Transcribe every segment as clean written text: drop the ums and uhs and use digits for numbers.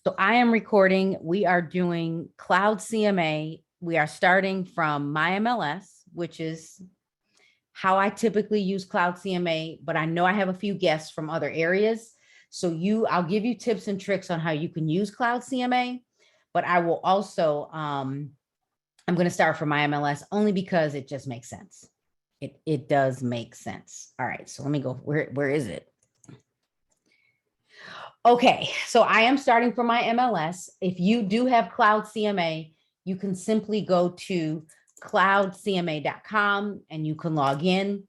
So I am recording. We are doing Cloud CMA. We are starting from my MLS, which is how I typically use Cloud CMA, but I know I have a few guests from other areas. So I'll give you tips and tricks on how you can use Cloud CMA, but I will also, I'm going to start from my MLS only because it just makes sense. It does make sense. All right, so let me go. Where is it? Okay, so I am starting from my MLS. If you do have Cloud CMA, you can simply go to cloudcma.com and you can log in.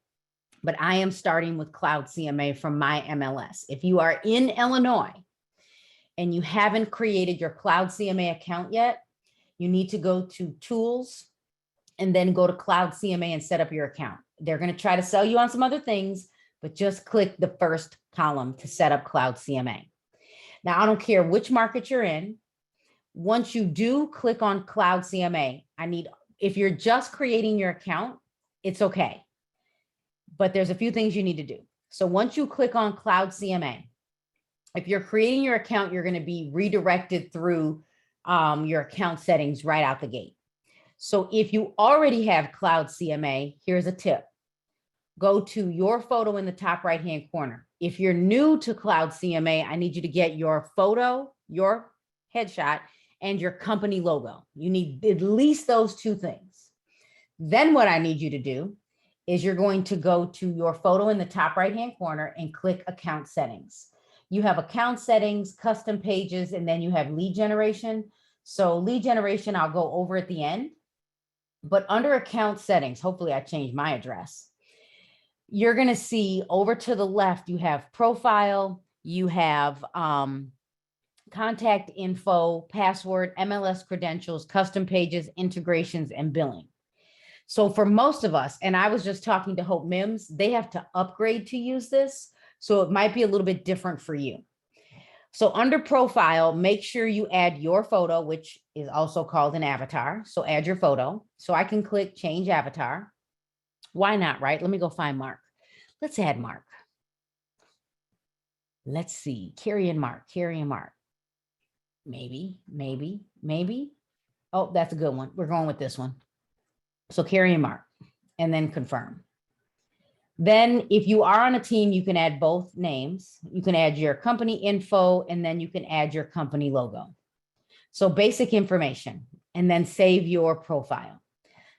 But I am starting with Cloud CMA from my MLS. If you are in Illinois and you haven't created your Cloud CMA account yet, you need to go to Tools and then go to Cloud CMA and set up your account. They're going to try to sell you on some other things, but just click the first column to set up Cloud CMA. Now, I don't care which market you're in. Once you do click on Cloud CMA, if you're just creating your account, it's okay. But there's a few things you need to do. So once you click on Cloud CMA, if you're creating your account, you're going to be redirected through your account settings right out the gate. So if you already have Cloud CMA, here's a tip. Go to your photo in the top right-hand corner. If you're new to Cloud CMA, I need you to get your photo, your headshot, and your company logo. You need at least those two things. Then what I need you to do is you're going to go to your photo in the top right-hand corner and click Account Settings. You have Account Settings, Custom Pages, and then you have Lead Generation. So Lead Generation, I'll go over at the end. But under Account Settings, hopefully I changed my address. You're going to see over to the left, you have Profile, you have Contact Info, Password, MLS Credentials, Custom Pages, Integrations, and Billing. So for most of us, and I was just talking to Hope Mims, they have to upgrade to use this. So it might be a little bit different for you. So under Profile, make sure you add your photo, which is also called an avatar. So add your photo. So I can click Change Avatar. Why not, right? Let me go find Mark. Let's add Mark. Let's see, Carrie and Mark. Maybe. Oh, that's a good one. We're going with this one. So Carrie and Mark, and then confirm. Then if you are on a team, you can add both names. You can add your company info, and then you can add your company logo. So basic information, and then save your profile.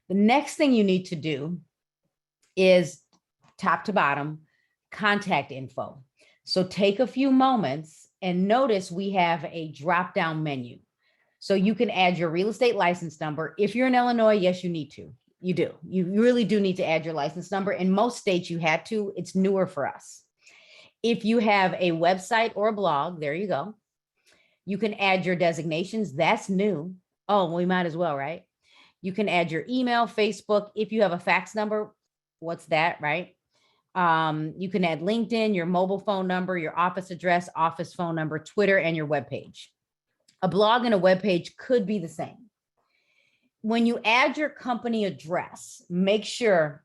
The next thing you need to do is top to bottom, contact info. So take a few moments and notice we have a drop-down menu. So you can add your real estate license number. If you're in Illinois, yes, you need to. You do. You really do need to add your license number. In most states, you had to. It's newer for us. If you have a website or a blog, there you go. You can add your designations. That's new. Oh, we might as well, right? You can add your email, Facebook. If you have a fax number, what's that, right? You can add LinkedIn, your mobile phone number, your office address, office phone number, Twitter, and your webpage. A blog and a webpage could be the same. When you add your company address, make sure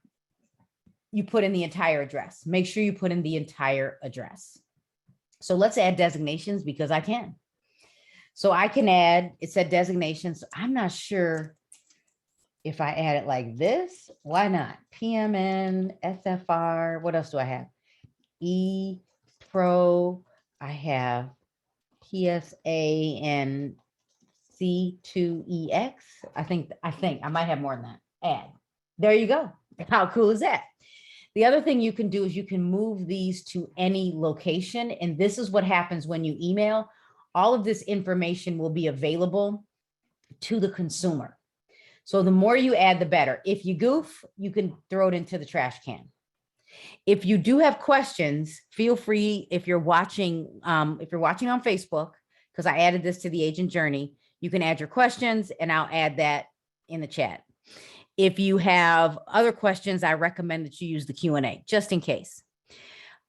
you put in the entire address. Make sure you put in the entire address. So let's add designations because I can. So I can add, it said designations. I'm not sure if I add it like this, why not? PMN, SFR, what else do I have? E Pro, I have PSA and C2EX. I think I might have more than that. Add. There you go. How cool is that? The other thing you can do is you can move these to any location. And this is what happens when you email. All of this information will be available to the consumer. So the more you add, the better. If you goof, you can throw it into the trash can. If you do have questions, feel free, if you're watching on Facebook, because I added this to the agent journey, you can add your questions and I'll add that in the chat. If you have other questions, I recommend that you use the Q&A just in case.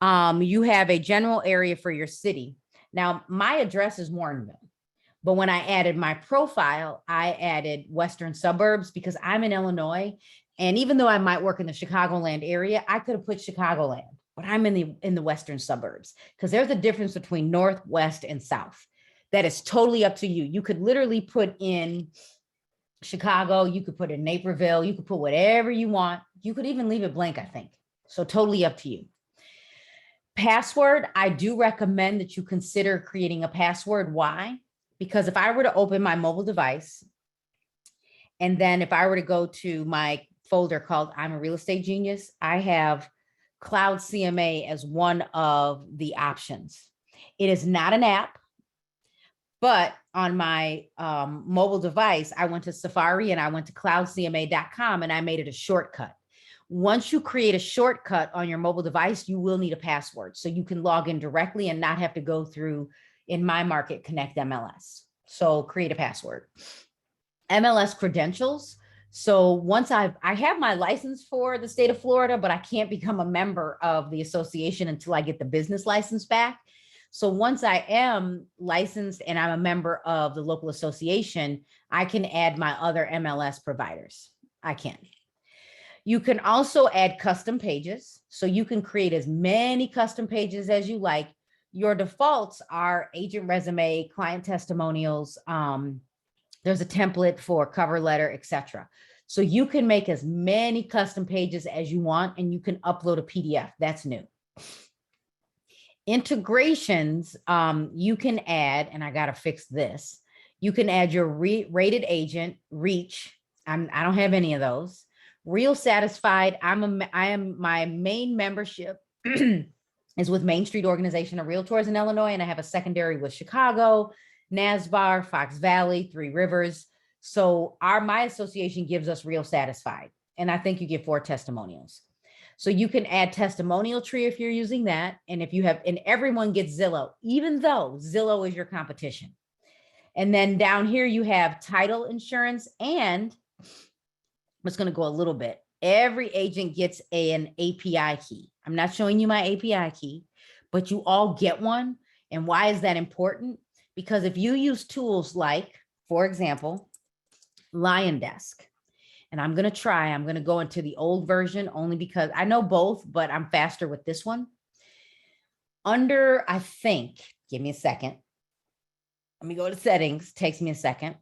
You have a general area for your city. Now, my address is Warrenville. But when I added my profile, I added Western suburbs because I'm in Illinois. And even though I might work in the Chicagoland area, I could have put Chicagoland, but I'm in the Western suburbs because there's a difference between North, West, and South. That is totally up to you. You could literally put in Chicago, you could put in Naperville, you could put whatever you want. You could even leave it blank, I think. So totally up to you. Password, I do recommend that you consider creating a password. Why? Because if I were to open my mobile device, and then if I were to go to my folder called I'm a Real Estate Genius, I have Cloud CMA as one of the options. It is not an app, but on my mobile device, I went to Safari and I went to cloudcma.com and I made it a shortcut. Once you create a shortcut on your mobile device, you will need a password. So you can log in directly and not have to go through, in my market, Connect MLS. So create a password. MLS credentials. So once I have my license for the state of Florida, but I can't become a member of the association until I get the business license back. So once I am licensed and I'm a member of the local association, I can add my other MLS providers. I can. You can also add custom pages. So you can create as many custom pages as you like. Your defaults are agent resume, client testimonials. There's a template for cover letter, etc. So you can make as many custom pages as you want, and you can upload a PDF. That's new. Integrations, you can add, and I got to fix this. You can add your rated agent, reach. I don't have any of those. Real Satisfied. My main membership is with Main Street Organization of Realtors in Illinois, and I have a secondary with Chicago, NASBAR, Fox Valley, Three Rivers. So my association gives us Real Satisfied, and I think you get 4 testimonials. So you can add testimonial tree if you're using that, and if you have, and everyone gets Zillow, even though Zillow is your competition. And then down here you have title insurance, and I'm just going to go a little bit. Every agent gets an API key. I'm not showing you my API key, but you all get one. And why is that important? Because if you use tools like, for example, LionDesk, and I'm going to go into the old version only because I know both, but I'm faster with this one. I think, give me a second. Let me go to settings. Takes me a second.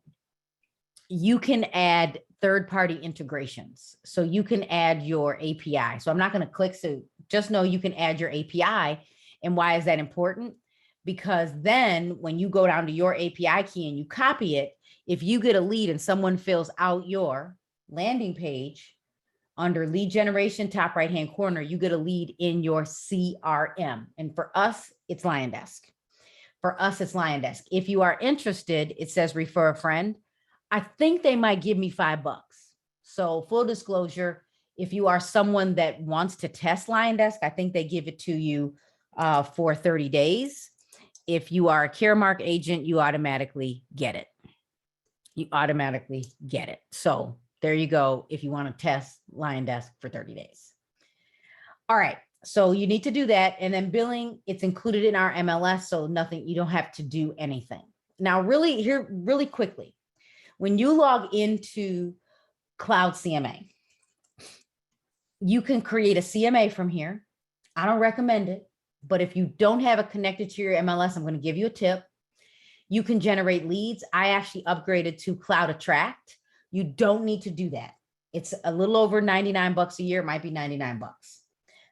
You can add third-party integrations. So you can add your API. So I'm not going to click. So just know you can add your API. And why is that important? Because then when you go down to your API key and you copy it, if you get a lead and someone fills out your landing page under lead generation, top right-hand corner, you get a lead in your CRM. And for us, it's LionDesk. If you are interested, it says refer a friend. I think they might give me $5. So full disclosure, if you are someone that wants to test LionDesk, I think they give it to you for 30 days. If you are a Caremark agent, you automatically get it. So there you go. If you want to test LionDesk for 30 days. All right. So you need to do that. And then billing, it's included in our MLS. So you don't have to do anything. Now, really quickly, when you log into Cloud CMA, you can create a CMA from here. I don't recommend it, but if you don't have it connected to your MLS, I'm going to give you a tip. You can generate leads. I actually upgraded to Cloud Attract. You don't need to do that. It's a little over $99 a year. It might be $99.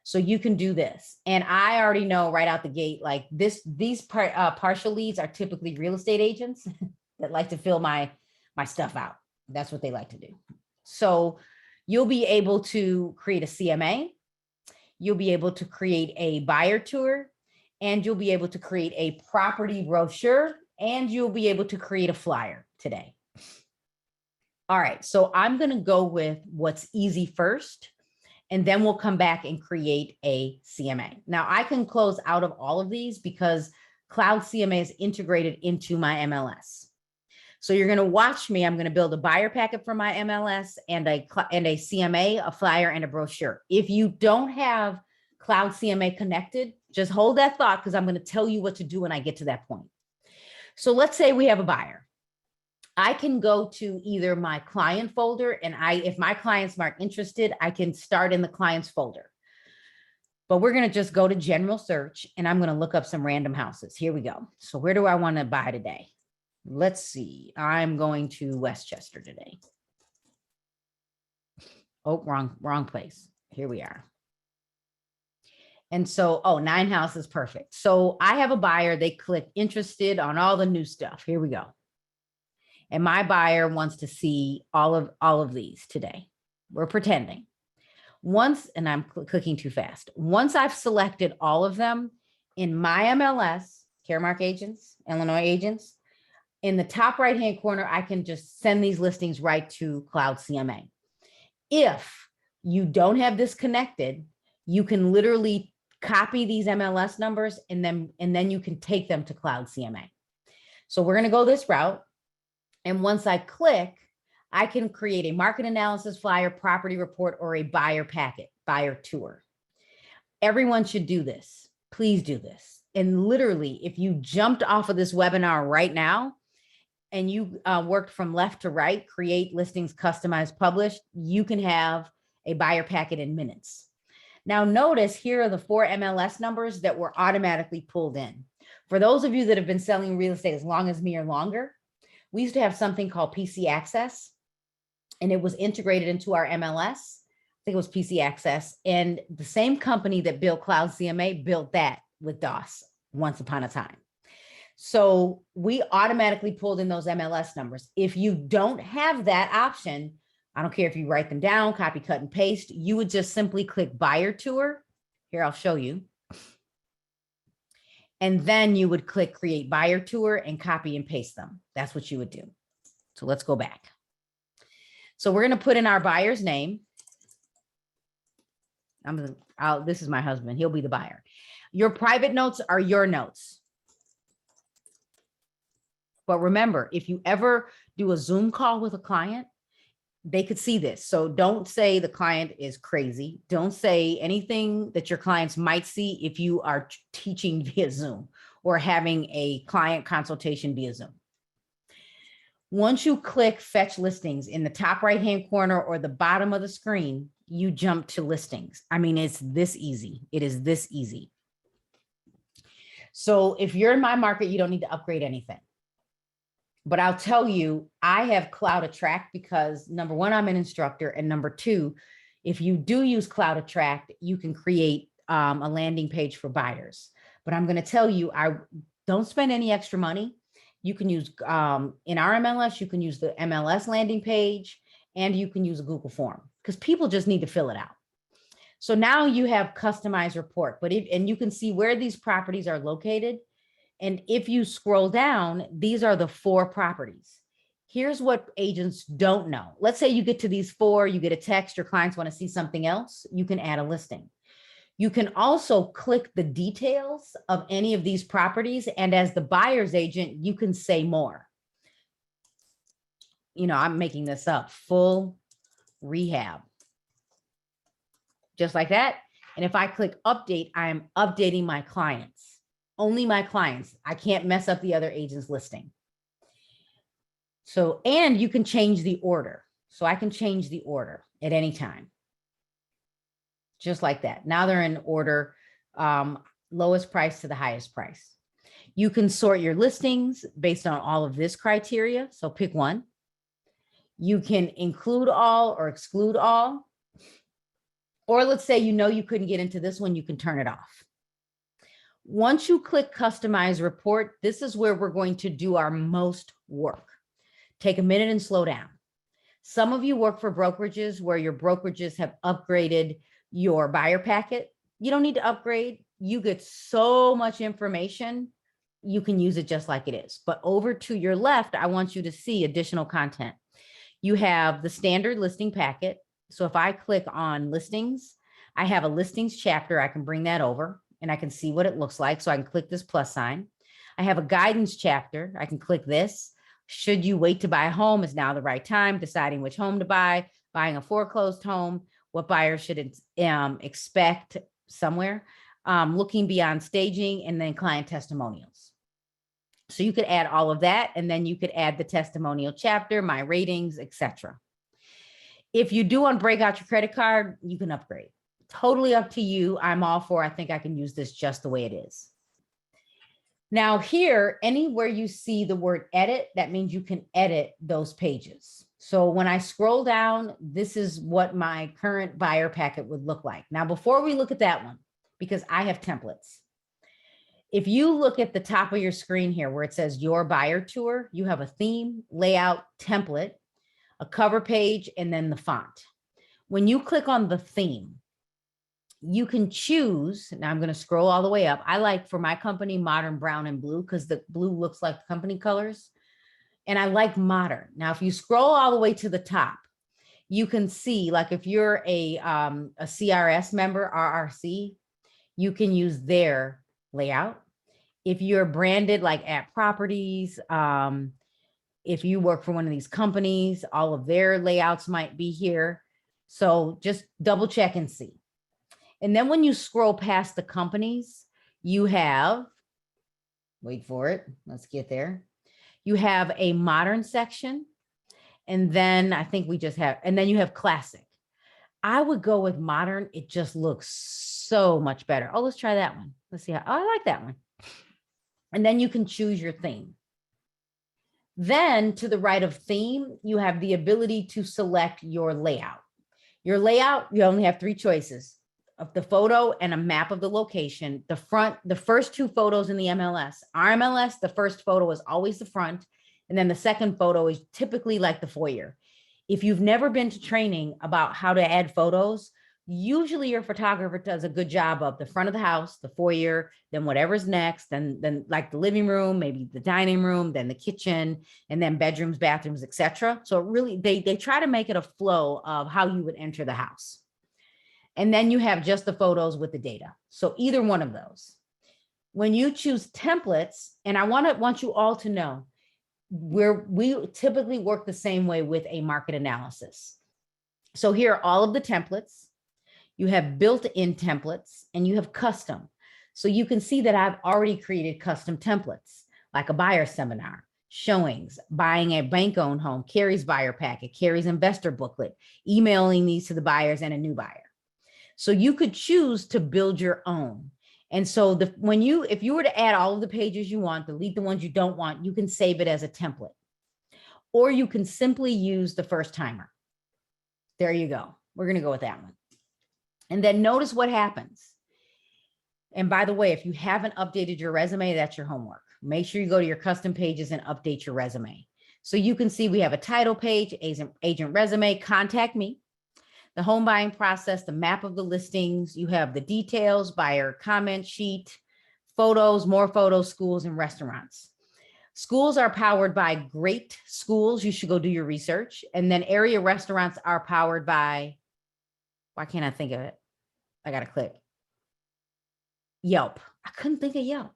So you can do this. And I already know right out the gate, like these partial leads are typically real estate agents that like to fill my stuff out. That's what they like to do. So you'll be able to create a CMA. You'll be able to create a buyer tour, and you'll be able to create a property brochure, and you'll be able to create a flyer today. All right, so I'm going to go with what's easy first, and then we'll come back and create a CMA. Now I can close out of all of these because Cloud CMA is integrated into my MLS. So you're going to watch me. I'm going to build a buyer packet for my MLS and a CMA, a flyer, and a brochure. If you don't have Cloud CMA connected, just hold that thought because I'm going to tell you what to do when I get to that point. So let's say we have a buyer. I can go to either my client folder, and if my clients aren't interested, I can start in the clients folder. but we're going to just go to general search and I'm going to look up some random houses. Here we go. So where do I want to buy today? Let's see. I'm going to Westchester today. Oh, wrong place. Here we are. And so, oh, 9 houses, perfect. So I have a buyer, they click interested on all the new stuff. Here we go. And my buyer wants to see all of these today. We're pretending. Once, and I'm clicking too fast. Once I've selected all of them in my MLS, Caremark agents, Illinois agents, in the top right-hand corner, I can just send these listings right to Cloud CMA. If you don't have this connected, you can literally copy these MLS numbers and then you can take them to Cloud CMA. So we're going to go this route. And once I click, I can create a market analysis flyer, property report, or a buyer packet, buyer tour. Everyone should do this. Please do this. And literally, if you jumped off of this webinar right now and you worked from left to right, create listings, customize, publish, you can have a buyer packet in minutes. Now notice here are the 4 MLS numbers that were automatically pulled in. For those of you that have been selling real estate as long as me or longer, we used to have something called PC Access, and it was integrated into our MLS. I think it was PC Access, and the same company that built Cloud CMA built that with DOS once upon a time. So we automatically pulled in those MLS numbers. If you don't have that option, I don't care if you write them down, copy, cut, and paste, you would just simply click buyer tour. Here, I'll show you. And then you would click create buyer tour and copy and paste them. That's what you would do. So let's go back. So we're going to put in our buyer's name. This is my husband. He'll be the buyer. Your private notes are your notes. But remember, if you ever do a Zoom call with a client, they could see this. So don't say the client is crazy. Don't say anything that your clients might see if you are teaching via Zoom or having a client consultation via Zoom. Once you click fetch listings in the top right-hand corner or the bottom of the screen, you jump to listings. I mean, it's this easy. It is this easy. So if you're in my market, you don't need to upgrade anything. But I'll tell you, I have Cloud Attract because number one, I'm an instructor. And number two, if you do use Cloud Attract, you can create a landing page for buyers. But I'm going to tell you, I don't spend any extra money. You can use, in our MLS, you can use the MLS landing page and you can use a Google form because people just need to fill it out. So now you have customized report, and you can see where these properties are located. And if you scroll down, these are the 4 properties. Here's what agents don't know. Let's say you get to these 4, you get a text, your clients want to see something else, you can add a listing. You can also click the details of any of these properties. And as the buyer's agent, you can say more. You know, I'm making this up, full rehab. Just like that. And if I click update, I am updating my clients. Only my clients. I can't mess up the other agent's listing. So, and you can change the order. So I can change the order at any time. Just like that. Now they're in order, lowest price to the highest price. You can sort your listings based on all of this criteria. So pick one. You can include all or exclude all. Or let's say, you couldn't get into this one, you can turn it off. Once you click customize report, this is where we're going to do our most work. Take a minute and slow down. Some of you work for brokerages where your brokerages have upgraded your buyer packet. You don't need to upgrade. You get so much information, you can use it just like it is. But over to your left, I want you to see additional content. You have the standard listing packet. So if I click on listings, I have a listings chapter. I can bring that over and I can see what it looks like. So I can click this plus sign. I have a guidance chapter. I can click this. Should you wait to buy a home? Is now the right time? Deciding which home to buy, buying a foreclosed home, what buyers should expect somewhere, looking beyond staging, and then client testimonials. So you could add all of that, and then you could add the testimonial chapter, my ratings, etc. If you do want to break out your credit card, you can upgrade. Totally up to you. I'm all for, I think I can use this just the way it is. Now here, anywhere you see the word edit, that means you can edit those pages. So when I scroll down, this is what my current buyer packet would look like. Now, before we look at that one, because I have templates, if you look at the top of your screen here where it says your buyer tour, you have a theme, layout, template, a cover page, and then the font. When you click on the theme, you can choose. Now I'm going to scroll all the way up. I like, for my company, modern, brown, and blue, because the blue looks like the company colors. And I like modern. Now, if you scroll all the way to the top, you can see, like if you're a CRS member, RRC, you can use their layout. If you're branded like at properties, if you work for one of these companies, all of their layouts might be here. So just double check and see. And then when you scroll past the companies, you have, wait for it, let's get there. You have a modern section. And then I think we just have, and then you have classic. I would go with modern. It just looks so much better. Oh, let's try that one. Let's see how, oh, I like that one. And then you can choose your theme. Then to the right of theme, you have the ability to select your layout. Your layout, you only have 3 choices: of the photo and a map of the location. The front, the first 2 photos in the MLS. Our MLS, the first photo is always the front. And then the second photo is typically like the foyer. If you've never been to training about how to add photos, usually your photographer does a good job of the front of the house, the foyer, then whatever's next, then like the living room, maybe the dining room, then the kitchen, and then bedrooms, bathrooms, etc. So really, they try to make it a flow of how you would enter the house. And then you have just the photos with the data. So either one of those. When you choose templates, and I want you all to know, we typically work the same way with a market analysis. So here are all of the templates. You have built-in templates and you have custom. So you can see that I've already created custom templates, like a buyer seminar, showings, buying a bank-owned home, Carrie's buyer packet, Carrie's investor booklet, emailing these to the buyers and a new buyer. So you could choose to build your own. And so if you were to add all of the pages you want, delete the ones you don't want, you can save it as a template. Or you can simply use the first timer. There you go. We're going to go with that one. And then notice what happens. And by the way, if you haven't updated your resume, that's your homework. Make sure you go to your custom pages and update your resume. So you can see we have a title page, agent resume, contact me, the home buying process, the map of the listings. You have the details, buyer comment sheet, photos, more photos, schools, and restaurants. Schools are powered by great schools. You should go do your research. And then area restaurants are powered by, why can't I think of it? I got to click. Yelp. I couldn't think of Yelp.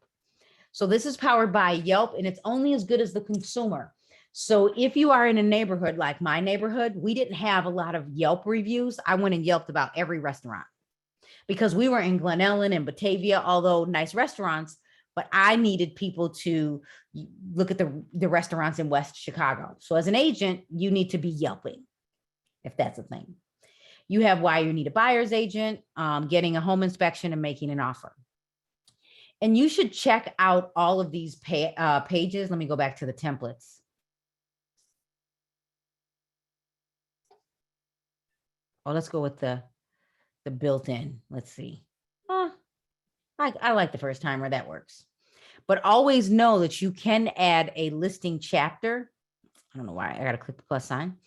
So this is powered by Yelp, and it's only as good as the consumer. So if you are in a neighborhood like my neighborhood, we didn't have a lot of Yelp reviews. I went and Yelped about every restaurant because we were in Glen Ellen and Batavia, although nice restaurants, but I needed people to look at the restaurants in West Chicago. So as an agent, you need to be Yelping, if that's a thing. You have why you need a buyer's agent, getting a home inspection, and making an offer. And you should check out all of these pages. Let me go back to the templates. Oh, let's go with the built-in. Let's see. I like the first timer. That works. But always know that you can add a listing chapter. I don't know why. I got to click the plus sign.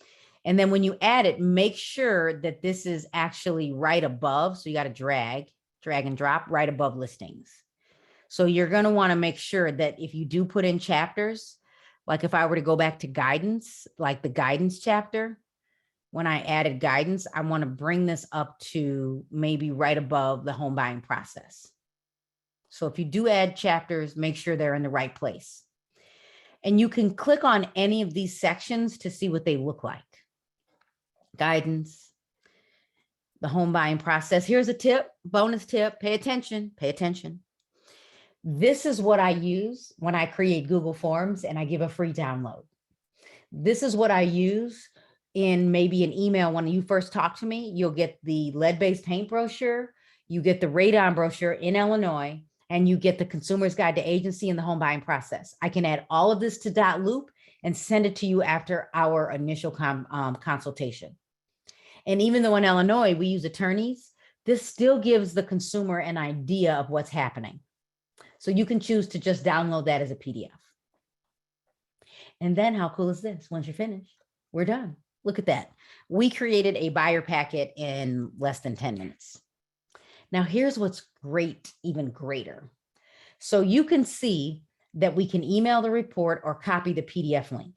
And then when you add it, make sure that this is actually right above. So you got to drag and drop right above listings. So you're going to want to make sure that if you do put in chapters, like if I were to go back to guidance, like the guidance chapter, when I added guidance, I want to bring this up to maybe right above the home buying process. So if you do add chapters, make sure they're in the right place. And you can click on any of these sections to see what they look like. Guidance, the home buying process. Here's a tip, bonus tip, pay attention, pay attention. This is what I use when I create Google Forms and I give a free download. This is what I use in maybe an email when you first talk to me. You'll get the lead-based paint brochure, you get the radon brochure in Illinois, and you get the consumer's guide to agency and the home buying process. I can add all of this to .loop and send it to you after our initial consultation. And even though in Illinois we use attorneys, this still gives the consumer an idea of what's happening. So you can choose to just download that as a PDF. And then how cool is this? Once you're finished, we're done. Look at that. We created a buyer packet in less than 10 minutes. Now here's what's great, even greater. So you can see that we can email the report or copy the PDF link.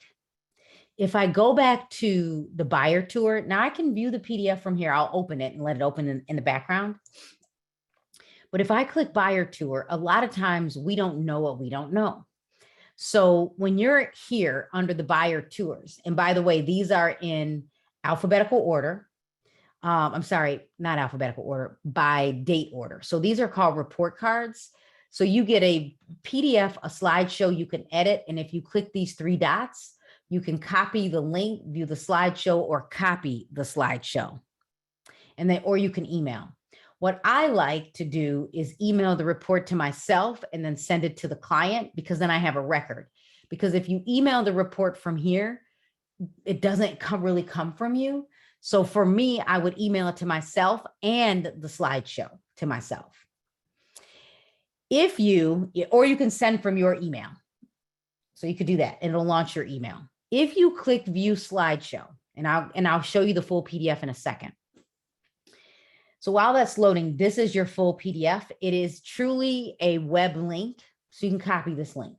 If I go back to the buyer tour, now I can view the PDF from here. I'll open it and let it open in the background. But if I click buyer tour, a lot of times we don't know what we don't know. So when you're here under the buyer tours, and by the way, these are in alphabetical order. I'm sorry, not alphabetical order, by date order. So these are called report cards. So you get a PDF, a slideshow you can edit. And if you click these three dots, you can copy the link, view the slideshow, or copy the slideshow. And then, or you can email. What I like to do is email the report to myself and then send it to the client, because then I have a record. Because if you email the report from here, it doesn't really come from you. So for me, I would email it to myself and the slideshow to myself. If you, or you can send from your email. So you could do that and it'll launch your email. If you click view slideshow, and I'll show you the full PDF in a second. So while that's loading, this is your full PDF. It is truly a web link, so you can copy this link.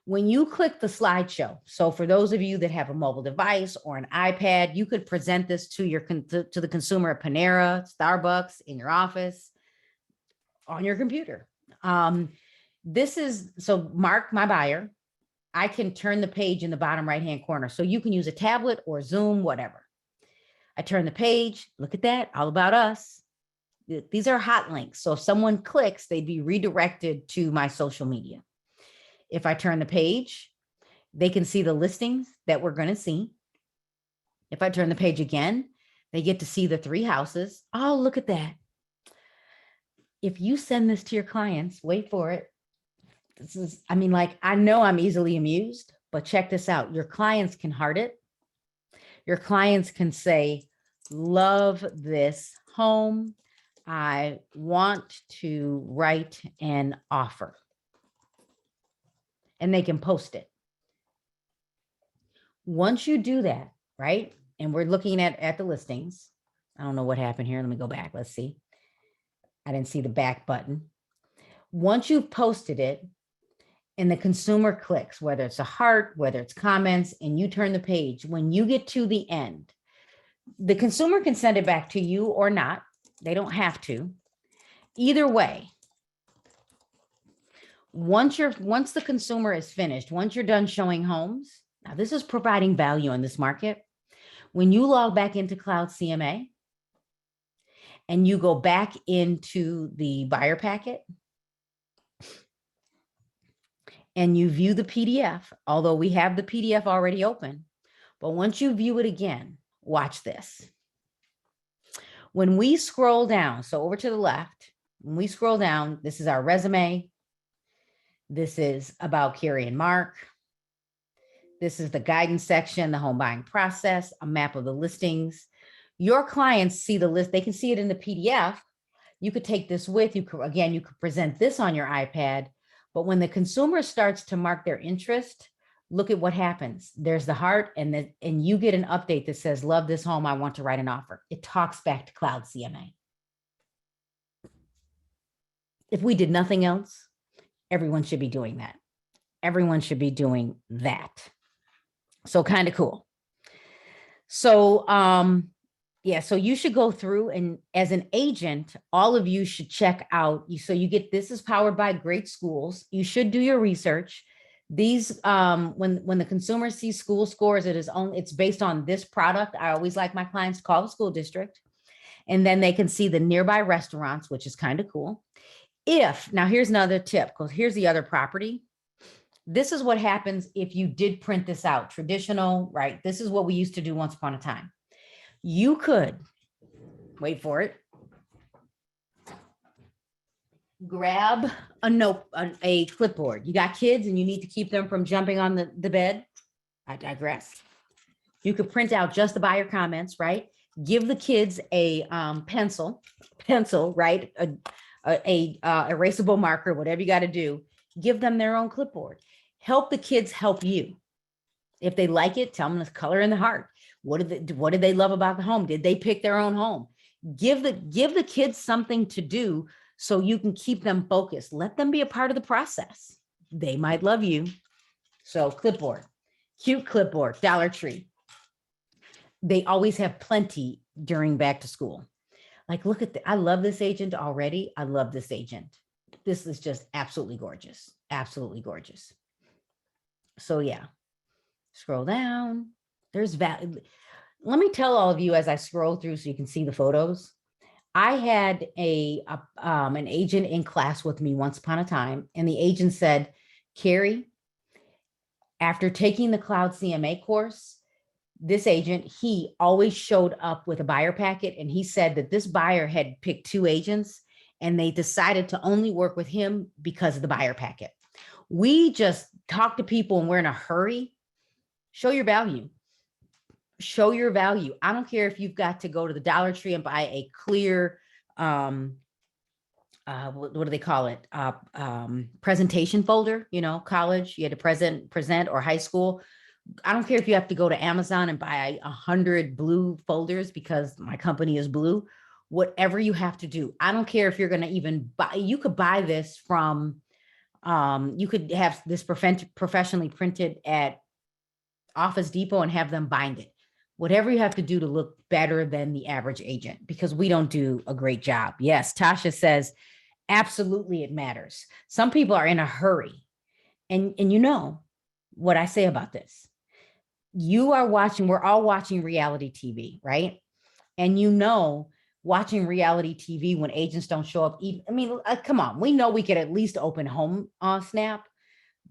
When you click the slideshow, so for those of you that have a mobile device or an iPad, you could present this to the consumer at Panera, Starbucks, in your office, on your computer. This is, so Mark, my buyer, I can turn the page in the bottom right-hand corner. So you can use a tablet or Zoom, whatever. I turn the page, look at that, all about us. These are hot links. So if someone clicks, they'd be redirected to my social media. If I turn the page, they can see the listings that we're going to see. If I turn the page again, they get to see the 3 houses. Oh, look at that. If you send this to your clients, wait for it. This is, I mean, like, I know I'm easily amused, but check this out. Your clients can heart it. Your clients can say, love this home. I want to write an offer. And they can post it. Once you do that, right? And we're looking at the listings. I don't know what happened here. Let me go back. Let's see. I didn't see the back button. Once you've posted it and the consumer clicks, whether it's a heart, whether it's comments, and you turn the page, when you get to the end, the consumer can send it back to you or not. They don't have to. Either way, once the consumer is finished, once you're done showing homes, now this is providing value in this market. When you log back into Cloud CMA and you go back into the buyer packet and you view the PDF, although we have the PDF already open, but once you view it again, watch this. When we scroll down, so over to the left, when we scroll down, this is our resume. This is about Carrie and Mark. This is the guidance section, the home buying process, a map of the listings. Your clients see the list. They can see it in the PDF. You could take this with you. Again, you could present this on your iPad. But when the consumer starts to mark their interest, look at what happens. There's the heart, and you get an update that says, love this home. I want to write an offer. It talks back to Cloud CMA. If we did nothing else, everyone should be doing that. Everyone should be doing that. So kind of cool. So, yeah, so you should go through, and as an agent, all of you should check out. So you get, this is powered by great schools. You should do your research. These, when the consumer sees school scores, it's based on this product. I always like my clients to call the school district, and then they can see the nearby restaurants, which is kind of cool. Now here's another tip, because here's the other property. This is what happens if you did print this out, traditional, right? This is what we used to do once upon a time. You could, wait for it, grab a note, a clipboard. You got kids and you need to keep them from jumping on the bed. I digress. You could print out just the buyer comments, right? Give the kids a pencil, right? A erasable marker, whatever you got to do. Give them their own clipboard. Help the kids help you. If they like it, tell them the color in the heart. What did they love about the home? Did they pick their own home? Give the kids something to do so you can keep them focused. Let them be a part of the process. They might love you. So clipboard, cute clipboard, Dollar Tree. They always have plenty during back to school. Like, look at I love this agent already. I love this agent. This is just absolutely gorgeous. Absolutely gorgeous. So yeah, scroll down. There's value. Let me tell all of you as I scroll through so you can see the photos. I had an agent in class with me once upon a time, and the agent said, Carrie, after taking the Cloud CMA course, this agent, he always showed up with a buyer packet, and he said that this buyer had picked 2 agents and they decided to only work with him because of the buyer packet. We just talk to people and we're in a hurry. Show your value. Show your value. I don't care if you've got to go to the Dollar Tree and buy a clear, what do they call it? Presentation folder, college, you had to present or high school. I don't care if you have to go to Amazon and buy 100 blue folders because my company is blue, whatever you have to do. I don't care if you're going to even buy, you could buy this from, you could have this professionally printed at Office Depot and have them bind it. Whatever you have to do to look better than the average agent, because we don't do a great job. Yes, Tasha says, absolutely it matters. Some people are in a hurry. And you know what I say about this. We're all watching reality TV, right? And watching reality TV when agents don't show up. Come on, we know we could at least open home snap,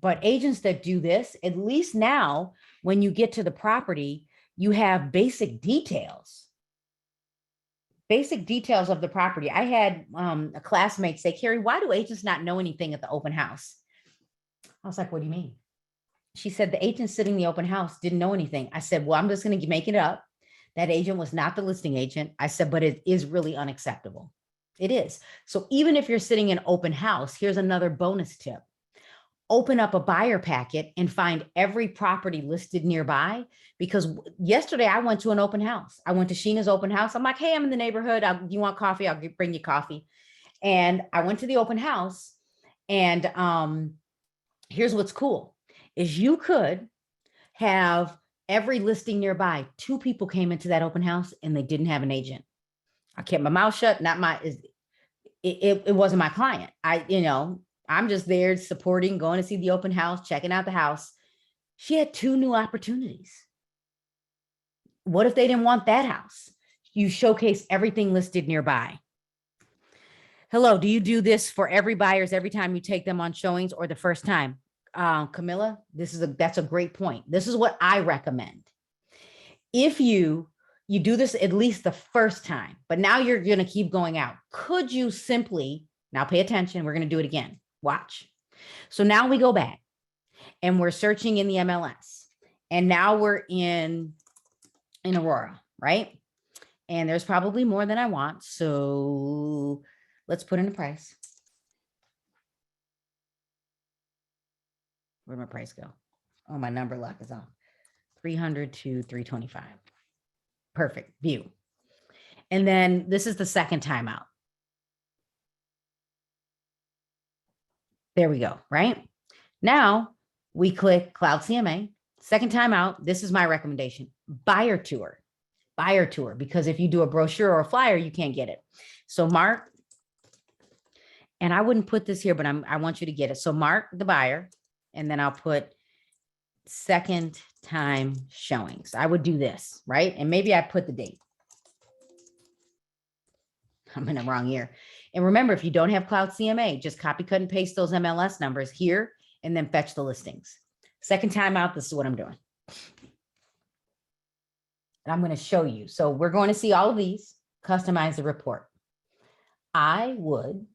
but agents that do this, at least now, when you get to the property, you have basic details of the property. I had a classmate say, Carrie, why do agents not know anything at the open house? I was like, what do you mean? She said, the agent sitting in the open house didn't know anything. I said, well, I'm just going to make it up. That agent was not the listing agent. I said, but it is really unacceptable. It is. So even if you're sitting in open house, here's another bonus tip. Open up a buyer packet and find every property listed nearby. Because yesterday I went to an open house. I went to Sheena's open house. I'm like, hey, I'm in the neighborhood. You want coffee? I'll bring you coffee. And I went to the open house. And here's what's cool is you could have every listing nearby. 2 people came into that open house and they didn't have an agent. I kept my mouth shut. It wasn't my client. I'm just there supporting, going to see the open house, checking out the house. She had 2 new opportunities. What if they didn't want that house? You showcase everything listed nearby. Hello, do you do this for every buyers every time you take them on showings or the first time? Camilla, that's a great point. This is what I recommend. If you do this at least the first time, but now you're going to keep going out. Could you simply, now pay attention, we're going to do it again. Watch. So now we go back and we're searching in the MLS, and now we're in Aurora, right? And there's probably more than I want. So let's put in a price. Where'd my price go? Oh, my number lock is off. 300 to 325. Perfect. View. And then this is the second time out. There we go, right? Now we click Cloud CMA. Second time out, this is my recommendation. Buyer tour, because if you do a brochure or a flyer, you can't get it. So mark, and I wouldn't put this here, but I want you to get it. So mark the buyer, and then I'll put second time showings. I would do this, right? And maybe I put the date. I'm in the wrong year. And remember, if you don't have Cloud CMA, just copy, cut, and paste those MLS numbers here and then fetch the listings. Second time out, this is what I'm doing. And I'm going to show you. So we're going to see all of these, customize the report. I would,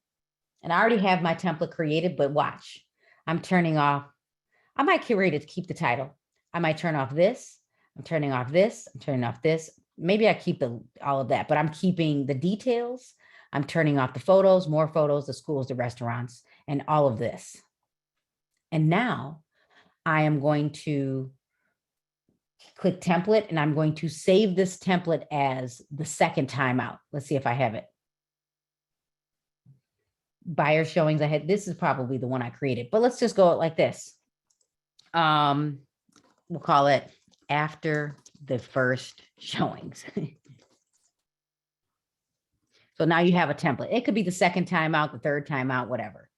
and I already have my template created, but watch, I'm turning off, I might create it to keep the title. I might turn off this. I'm turning off this. I'm turning off this. Maybe I keep all of that, but I'm keeping the details. I'm turning off the photos, more photos, the schools, the restaurants, and all of this. And now I am going to click template, and I'm going to save this template as the second time out. Let's see if I have it. Buyer showings I had. This is probably the one I created, but let's just go like this. We'll call it after the first showings. So now you have a template. It could be the second time out, the third time out, whatever.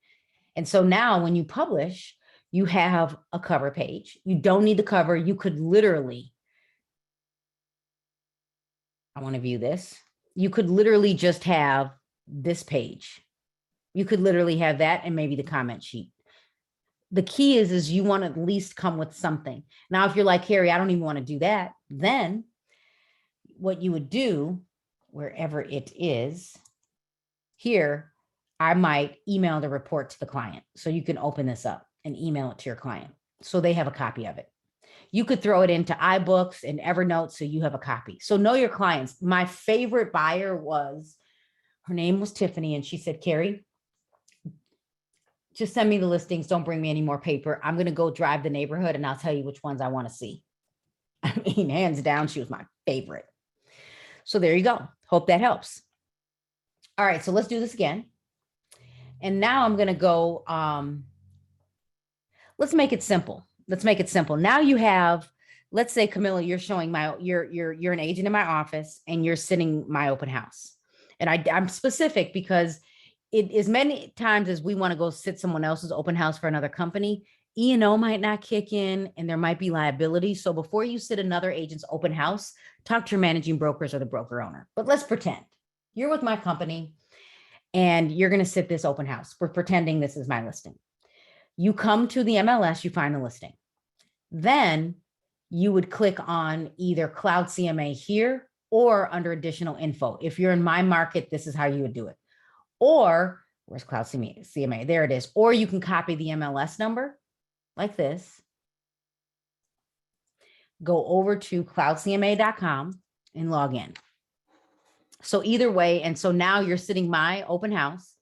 And so now when you publish, you have a cover page. You don't need the cover. You could literally, I want to view this. You could literally just have this page. You could literally have that and maybe the comment sheet. The key is you want to at least come with something. Now, if you're like, Carrie, I don't even want to do that, then what you would do, wherever it is, here, I might email the report to the client. So you can open this up and email it to your client so they have a copy of it. You could throw it into iBooks and Evernote so you have a copy. So know your clients. My favorite buyer was, her name was Tiffany, and she said, Carrie, just send me the listings. Don't bring me any more paper. I'm going to go drive the neighborhood and I'll tell you which ones I want to see. I mean, hands down, she was my favorite. So there you go. Hope that helps. All right, so let's do this again. And now I'm going to go, let's make it simple. Let's make it simple. Now you have, let's say, Camilla, you're showing you're an agent in my office and you're sitting my open house. And I'm specific because it is many times as we want to go sit someone else's open house for another company, E&O might not kick in and there might be liability. So before you sit another agent's open house, talk to your managing brokers or the broker owner. But let's pretend you're with my company and you're going to sit this open house. We're pretending this is my listing. You come to the MLS, you find the listing. Then you would click on either Cloud CMA here or under additional info. If you're in my market, this is how you would do it. Or where's Cloud CMA? There it is. Or you can copy the MLS number like this. Go over to cloudcma.com and log in. So either way, and so now you're sitting my open house.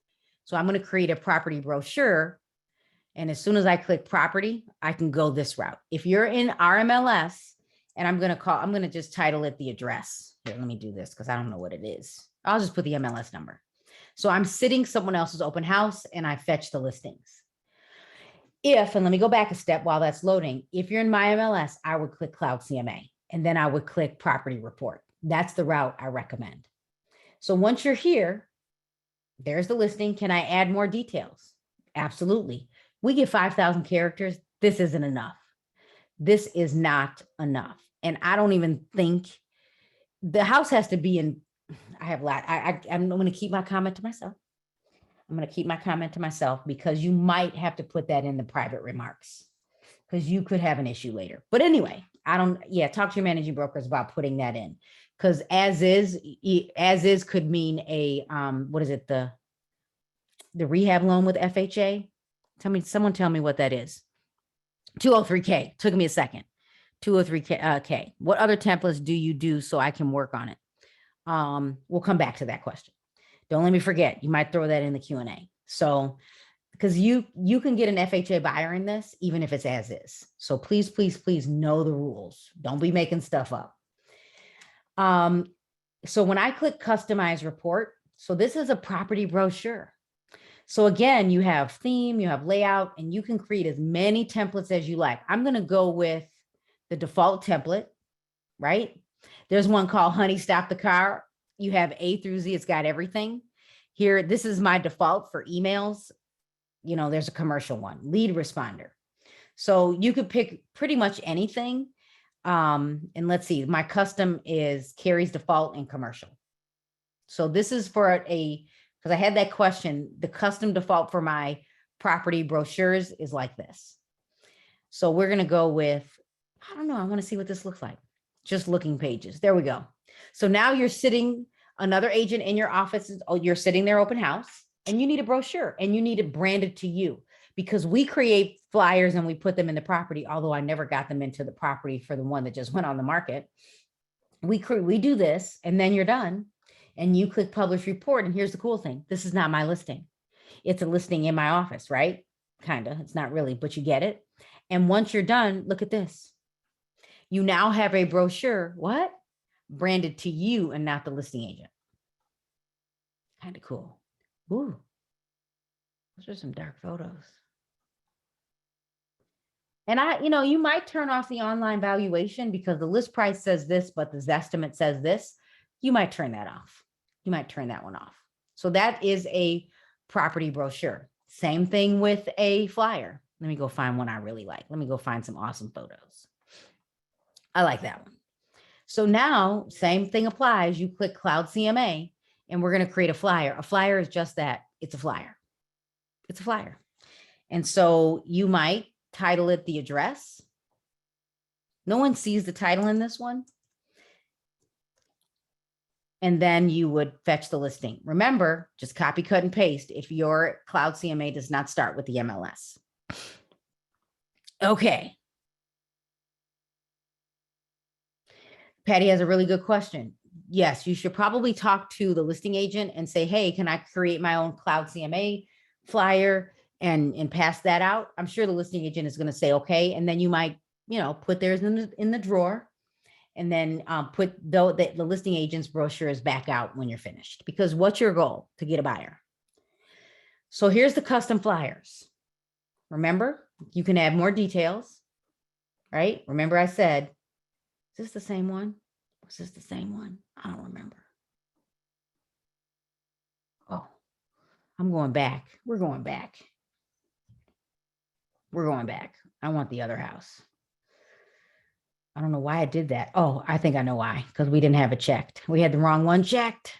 So I'm going to create a property brochure. And as soon as I click property, I can go this route. If you're in RMLS, and I'm going to just title it the address. Here, let me do this because I don't know what it is. I'll just put the MLS number. So I'm sitting someone else's open house and I fetch the listings. And let me go back a step while that's loading. If you're in my MLS, I would click Cloud CMA and then I would click property report. That's the route I recommend. So once you're here, there's the listing. Can I add more details? Absolutely. We get 5,000 characters. This isn't enough. This is not enough. And I don't even think the house has to be in, I'm going to keep my comment to myself. I'm going to keep my comment to myself because you might have to put that in the private remarks because you could have an issue later. But anyway, talk to your managing brokers about putting that in because as is could mean a, what is it? The rehab loan with FHA. Someone tell me what that is. 203K. Took me a second. 203K. What other templates do you do so I can work on it? We'll come back to that question. Don't let me forget. You might throw that in the Q&A. So, because you can get an FHA buyer in this, even if it's as is. So please, please, please know the rules. Don't be making stuff up. So when I click customize report, so this is a property brochure. So again, you have theme, you have layout, and you can create as many templates as you like. I'm going to go with the default template, right? There's one called Honey, Stop the Car. You have A through Z. It's got everything here. This is my default for emails. You know, there's a commercial one, lead responder. So you could pick pretty much anything. And let's see, my custom is Carrie's default and commercial. So this is for because I had that question, the custom default for my property brochures is like this. So we're going to go with, I don't know, I want to see what this looks like. Just looking pages. There we go. So now you're sitting, another agent in your office, you're sitting there open house, and you need a brochure, and you need it branded to you, because we create flyers and we put them in the property, although I never got them into the property for the one that just went on the market. We do this, and then you're done, and you click publish report. And here's the cool thing. This is not my listing. It's a listing in my office, right? Kind of. It's not really, but you get it. And once you're done, look at this. You now have a brochure, what? Branded to you and not the listing agent. Kind of cool. Ooh, those are some dark photos. And you might turn off the online valuation because the list price says this, but the estimate says this. You might turn that off. You might turn that one off. So that is a property brochure. Same thing with a flyer. Let me go find one I really like. Let me go find some awesome photos. I like that one. So now, same thing applies. You click Cloud CMA, and we're going to create a flyer. A flyer is just that. It's a flyer. It's a flyer. And so you might title it the address. No one sees the title in this one. And then you would fetch the listing. Remember, just copy, cut, and paste if your Cloud CMA does not start with the MLS. Okay. Patty has a really good question. Yes, you should probably talk to the listing agent and say, hey, can I create my own Cloud CMA flyer and pass that out? I'm sure the listing agent is going to say, okay. And then you might, put theirs in the drawer, and then put the listing agent's brochure is back out when you're finished. Because what's your goal? To get a buyer. So here's the custom flyers. Remember, you can add more details, right? Remember I said, is this the same one? Was this the same one? I don't remember. Oh, I'm going back. We're going back. We're going back. I want the other house. I don't know why I did that. Oh, I think I know why, because we didn't have it checked. We had the wrong one checked.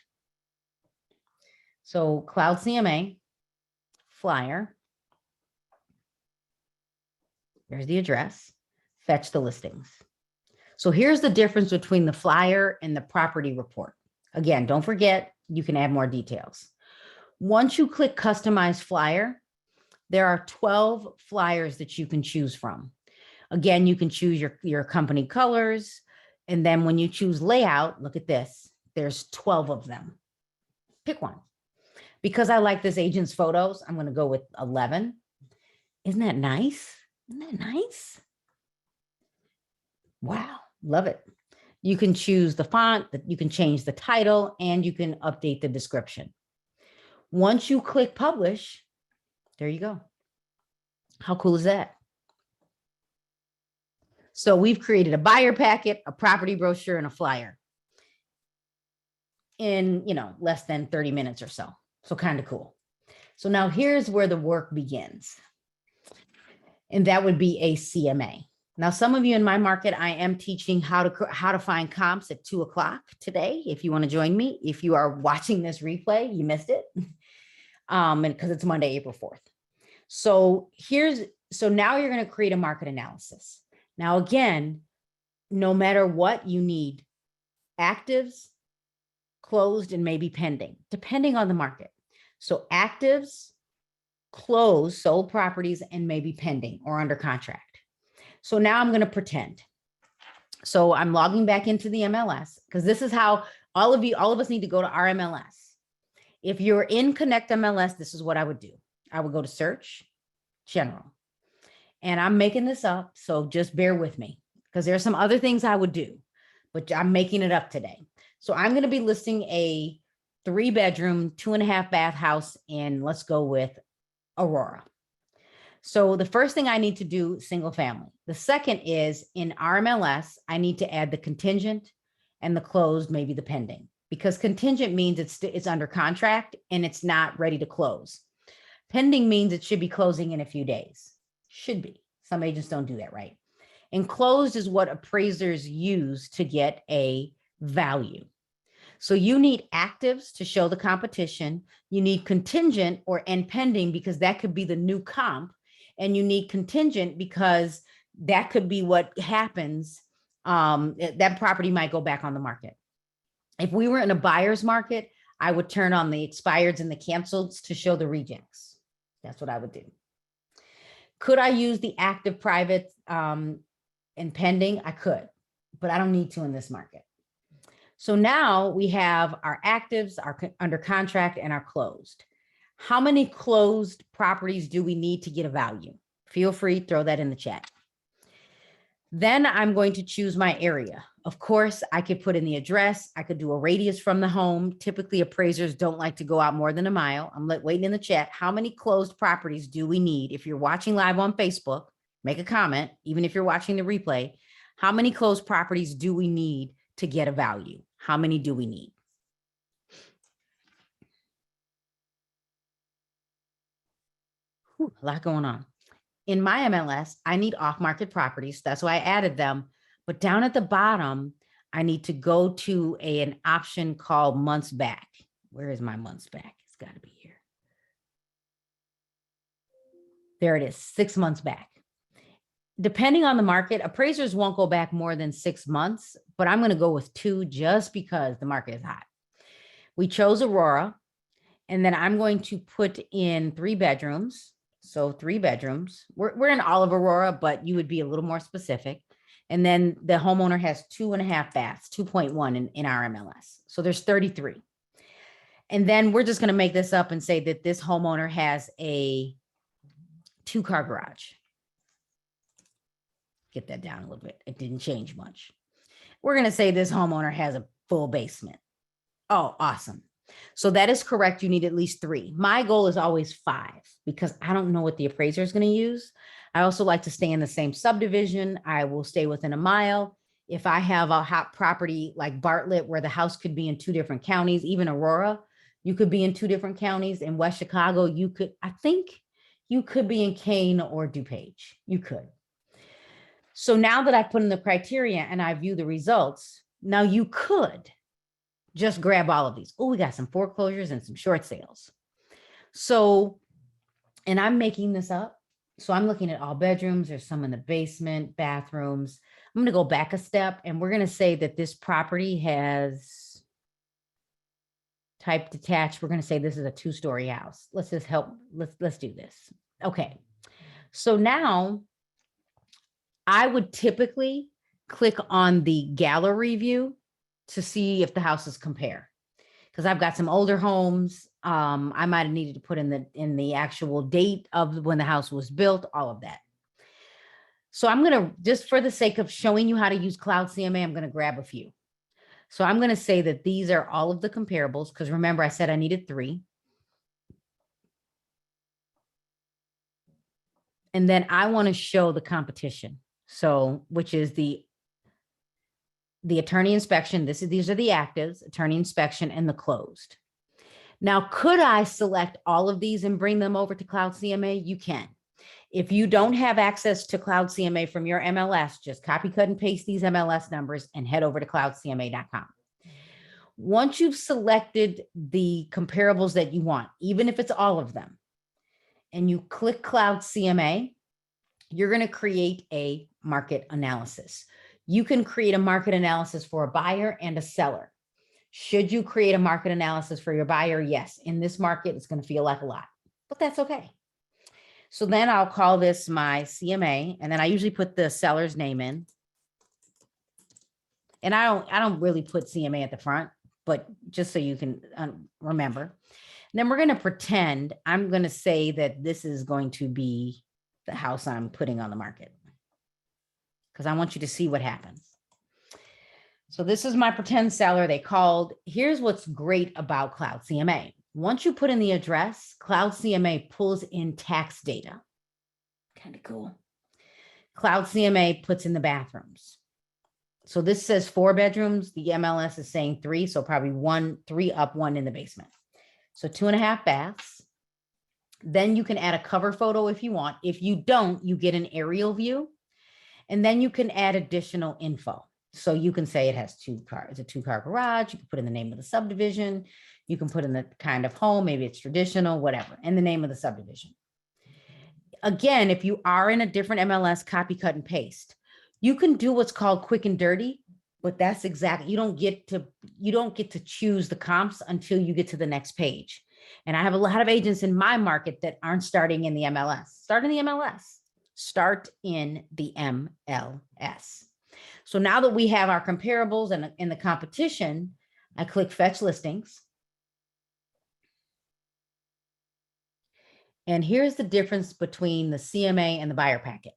So Cloud CMA, flyer. There's the address. Fetch the listings. So here's the difference between the flyer and the property report. Again, don't forget, you can add more details. Once you click customize flyer, there are 12 flyers that you can choose from. Again, you can choose your company colors. And then when you choose layout, look at this, there's 12 of them. Pick one. Because I like this agent's photos, I'm going to go with 11. Isn't that nice? Isn't that nice? Wow, love it. You can choose the font, you can change the title, and you can update the description. Once you click publish, there you go. How cool is that? So we've created a buyer packet, a property brochure, and a flyer in, less than 30 minutes or so. So kind of cool. So now here's where the work begins. And that would be a CMA. Now, some of you in my market, I am teaching how to find comps at 2 o'clock today. If you want to join me, if you are watching this replay, you missed it. And because it's Monday, April 4th. So now you're going to create a market analysis. Now, again, no matter what, you need actives, closed, and maybe pending, depending on the market. So actives, closed, sold properties, and maybe pending or under contract. So now I'm going to pretend. So I'm logging back into the MLS, because this is how all of us need to go to our MLS. If you're in Connect MLS, this is what I would do. I would go to search, general. And I'm making this up, so just bear with me, because there are some other things I would do, but I'm making it up today. So I'm going to be listing a 3-bedroom, 2.5 bath house in, let's go with Aurora. So the first thing I need to do, single family. The second is in RMLS, I need to add the contingent and the closed, maybe the pending, because contingent means it's under contract and it's not ready to close. Pending means it should be closing in a few days. Should be. Some agents don't do that right. And closed is what appraisers use to get a value. So you need actives to show the competition. You need contingent or and pending because that could be the new comp. And you need contingent because that could be what happens. That property might go back on the market. If we were in a buyer's market, I would turn on the expireds and the canceleds to show the rejects. That's what I would do. Could I use the active, private, and pending? I could, but I don't need to in this market. So now we have our actives, our under contract, and our closed. How many closed properties do we need to get a value? Feel free, throw that in the chat. Then I'm going to choose my area. Of course, I could put in the address. I could do a radius from the home. Typically, appraisers don't like to go out more than a mile. I'm waiting in the chat. How many closed properties do we need? If you're watching live on Facebook, make a comment. Even if you're watching the replay, how many closed properties do we need to get a value? How many do we need? Whew, a lot going on. In my MLS, I need off-market properties. That's why I added them. But down at the bottom, I need to go to an option called months back. Where is my months back? It's got to be here. There it is, 6 months back. Depending on the market, appraisers won't go back more than 6 months, but I'm going to go with 2 just because the market is hot. We chose Aurora, and then I'm going to put in 3 bedrooms. So 3 bedrooms. We're in all of Aurora, but you would be a little more specific. And then the homeowner has 2.5 baths, 2.1 in our MLS. So there's 33. And then we're just going to make this up and say that this homeowner has a 2-car garage. Get that down a little bit. It didn't change much. We're going to say this homeowner has a full basement. Oh, awesome. So that is correct. You need at least 3. My goal is always 5 because I don't know what the appraiser is going to use. I also like to stay in the same subdivision. I will stay within a mile. If I have a hot property like Bartlett, where the house could be in 2 different counties, even Aurora, you could be in 2 different counties. In West Chicago, you could, I think you could be in Kane or DuPage. You could. So now that I put in the criteria and I view the results, now you could just grab all of these. Oh, we got some foreclosures and some short sales. So, and I'm making this up. So I'm looking at all bedrooms. There's some in the basement, bathrooms. I'm going to go back a step and we're going to say that this property has type detached. We're going to say this is a 2-story house. Let's just help. Let's do this. Okay. So now I would typically click on the gallery view to see if the houses compare, because I've got some older homes. I might have needed to put in the actual date of when the house was built, all of that. So I'm going to, just for the sake of showing you how to use Cloud CMA, I'm going to grab a few. So I'm going to say that these are all of the comparables, because remember I said I needed 3. And then I want to show the competition. So, which is the attorney inspection. These are the actives, attorney inspection, and the closed. Now, could I select all of these and bring them over to Cloud CMA? You can. If you don't have access to Cloud CMA from your MLS, just copy, cut, and paste these MLS numbers and head over to cloudcma.com. Once you've selected the comparables that you want, even if it's all of them, and you click Cloud CMA, you're going to create a market analysis. You can create a market analysis for a buyer and a seller. Should you create a market analysis for your buyer? Yes. In this market, it's going to feel like a lot, but that's okay. So then I'll call this my CMA, and then I usually put the seller's name in. And I don't really put CMA at the front, but just so you can remember. And then we're going to pretend I'm going to say that this is going to be the house I'm putting on the market, because I want you to see what happens. So this is my pretend seller. They called. Here's what's great about Cloud CMA. Once you put in the address, Cloud CMA pulls in tax data. Kind of cool. Cloud CMA puts in the bathrooms. So this says 4 bedrooms. The MLS is saying 3. So probably 3 up, 1 in the basement. So 2.5 baths. Then you can add a cover photo if you want. If you don't, you get an aerial view. And then you can add additional info. So you can say it has it's a 2-car garage. You can put in the name of the subdivision. You can put in the kind of home, maybe it's traditional, whatever, and the name of the subdivision. Again, if you are in a different MLS, copy, cut, and paste. You can do what's called quick and dirty, but that's exactly, you don't get to choose the comps until you get to the next page. And I have a lot of agents in my market that aren't starting in the MLS. Start in the MLS. Start in the MLS. So now that we have our comparables and in the competition, I click fetch listings. And here's the difference between the CMA and the buyer packet.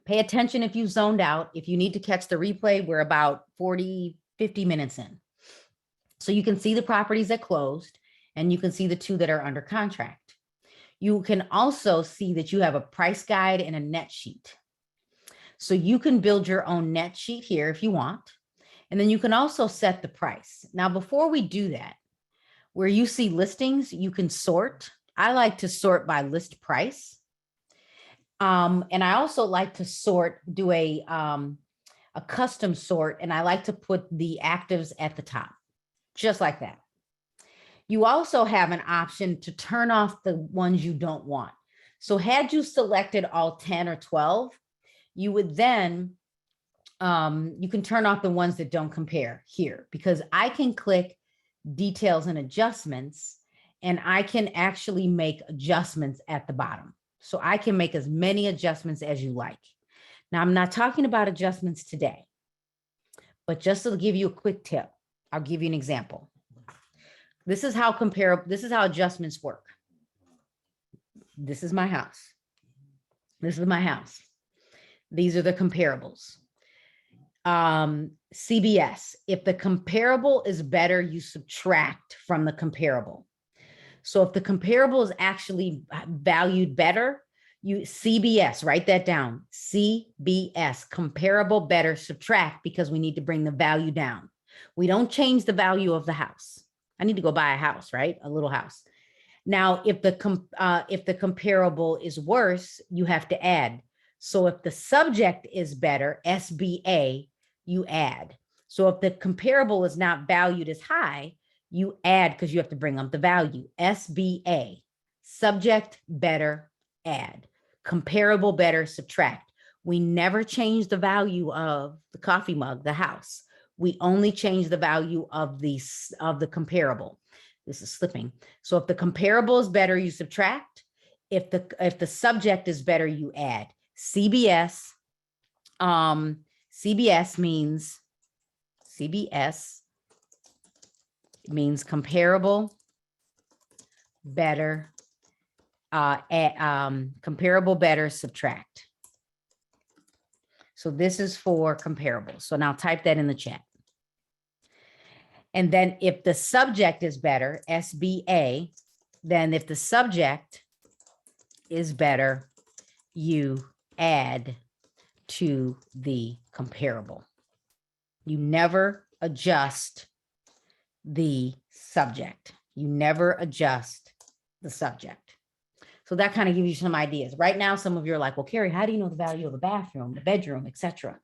Pay attention if you zoned out. If you need to catch the replay, we're about 40, 50 minutes in. So you can see the properties that closed, and you can see the 2 that are under contract. You can also see that you have a price guide and a net sheet. So you can build your own net sheet here if you want. And then you can also set the price. Now, before we do that, where you see listings, you can sort. I like to sort by list price. And I also like to do a custom sort, and I like to put the actives at the top, just like that. You also have an option to turn off the ones you don't want. So had you selected all 10 or 12, you would then, you can turn off the ones that don't compare here, because I can click details and adjustments, and I can actually make adjustments at the bottom. So I can make as many adjustments as you like. Now, I'm not talking about adjustments today, but just to give you a quick tip, I'll give you an example. This is how adjustments work. This is my house. This is my house. These are the comparables. CBS, if the comparable is better, you subtract from the comparable. So if the comparable is actually valued better, CBS, write that down. CBS, comparable better, subtract, because we need to bring the value down. We don't change the value of the house. I need to go buy a house, right? A little house. Now, if the comparable is worse, you have to add. So if the subject is better, SBA, you add. So if the comparable is not valued as high, you add, because you have to bring up the value. SBA, subject better, add. Comparable better, subtract. We never change the value of the coffee mug, the house. We only change the value of the comparable. This is slipping. So if the comparable is better, you subtract. If the subject is better, you add. CBS means comparable better, comparable better, subtract. So this is for comparables. So now type that in the chat. And then if the subject is better, SBA, then if the subject is better, you add to the comparable. You never adjust the subject. You never adjust the subject. So that kind of gives you some ideas. Right now, some of you are like, well, Carrie, how do you know the value of a bathroom, the bedroom, etc.?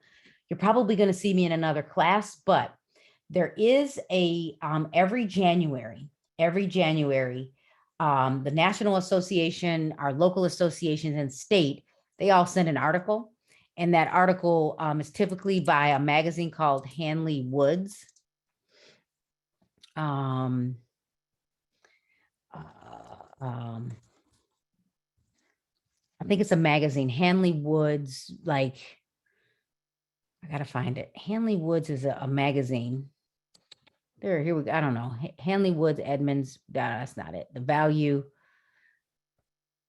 You're probably going to see me in another class, but there is a, every January, the National Association, our local associations and state, they all send an article. And that article is typically by a magazine called Hanley Woods. I think it's a magazine, Hanley Woods, like, I gotta find it. Hanley Woods is a magazine. Here we go. I don't know. Hanley Woods, Edmonds. That's not it. The value.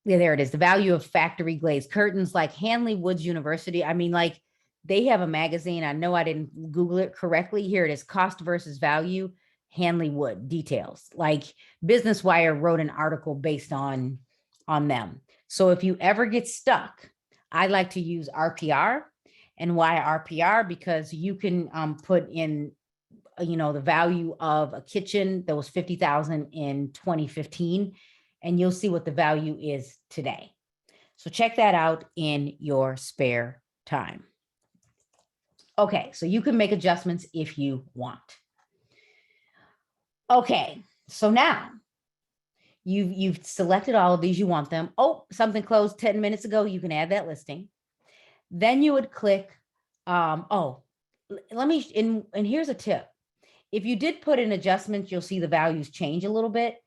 Yeah, there it is. The value of factory glazed curtains, like Hanley Woods University. I mean, like, they have a magazine. I know I didn't Google it correctly. Here it is. Cost versus value. Hanley Wood details. Like, Business Wire wrote an article based on them. So if you ever get stuck, I like to use RPR. And why RPR? Because you can put in, the value of a kitchen that was $50,000 in 2015, and you'll see what the value is today. So check that out in your spare time. Okay, so you can make adjustments if you want. Okay, so now you've selected all of these, you want them. Oh, something closed 10 minutes ago, you can add that listing. Then you would click, and here's a tip. If you did put in adjustments, you'll see the values change a little bit,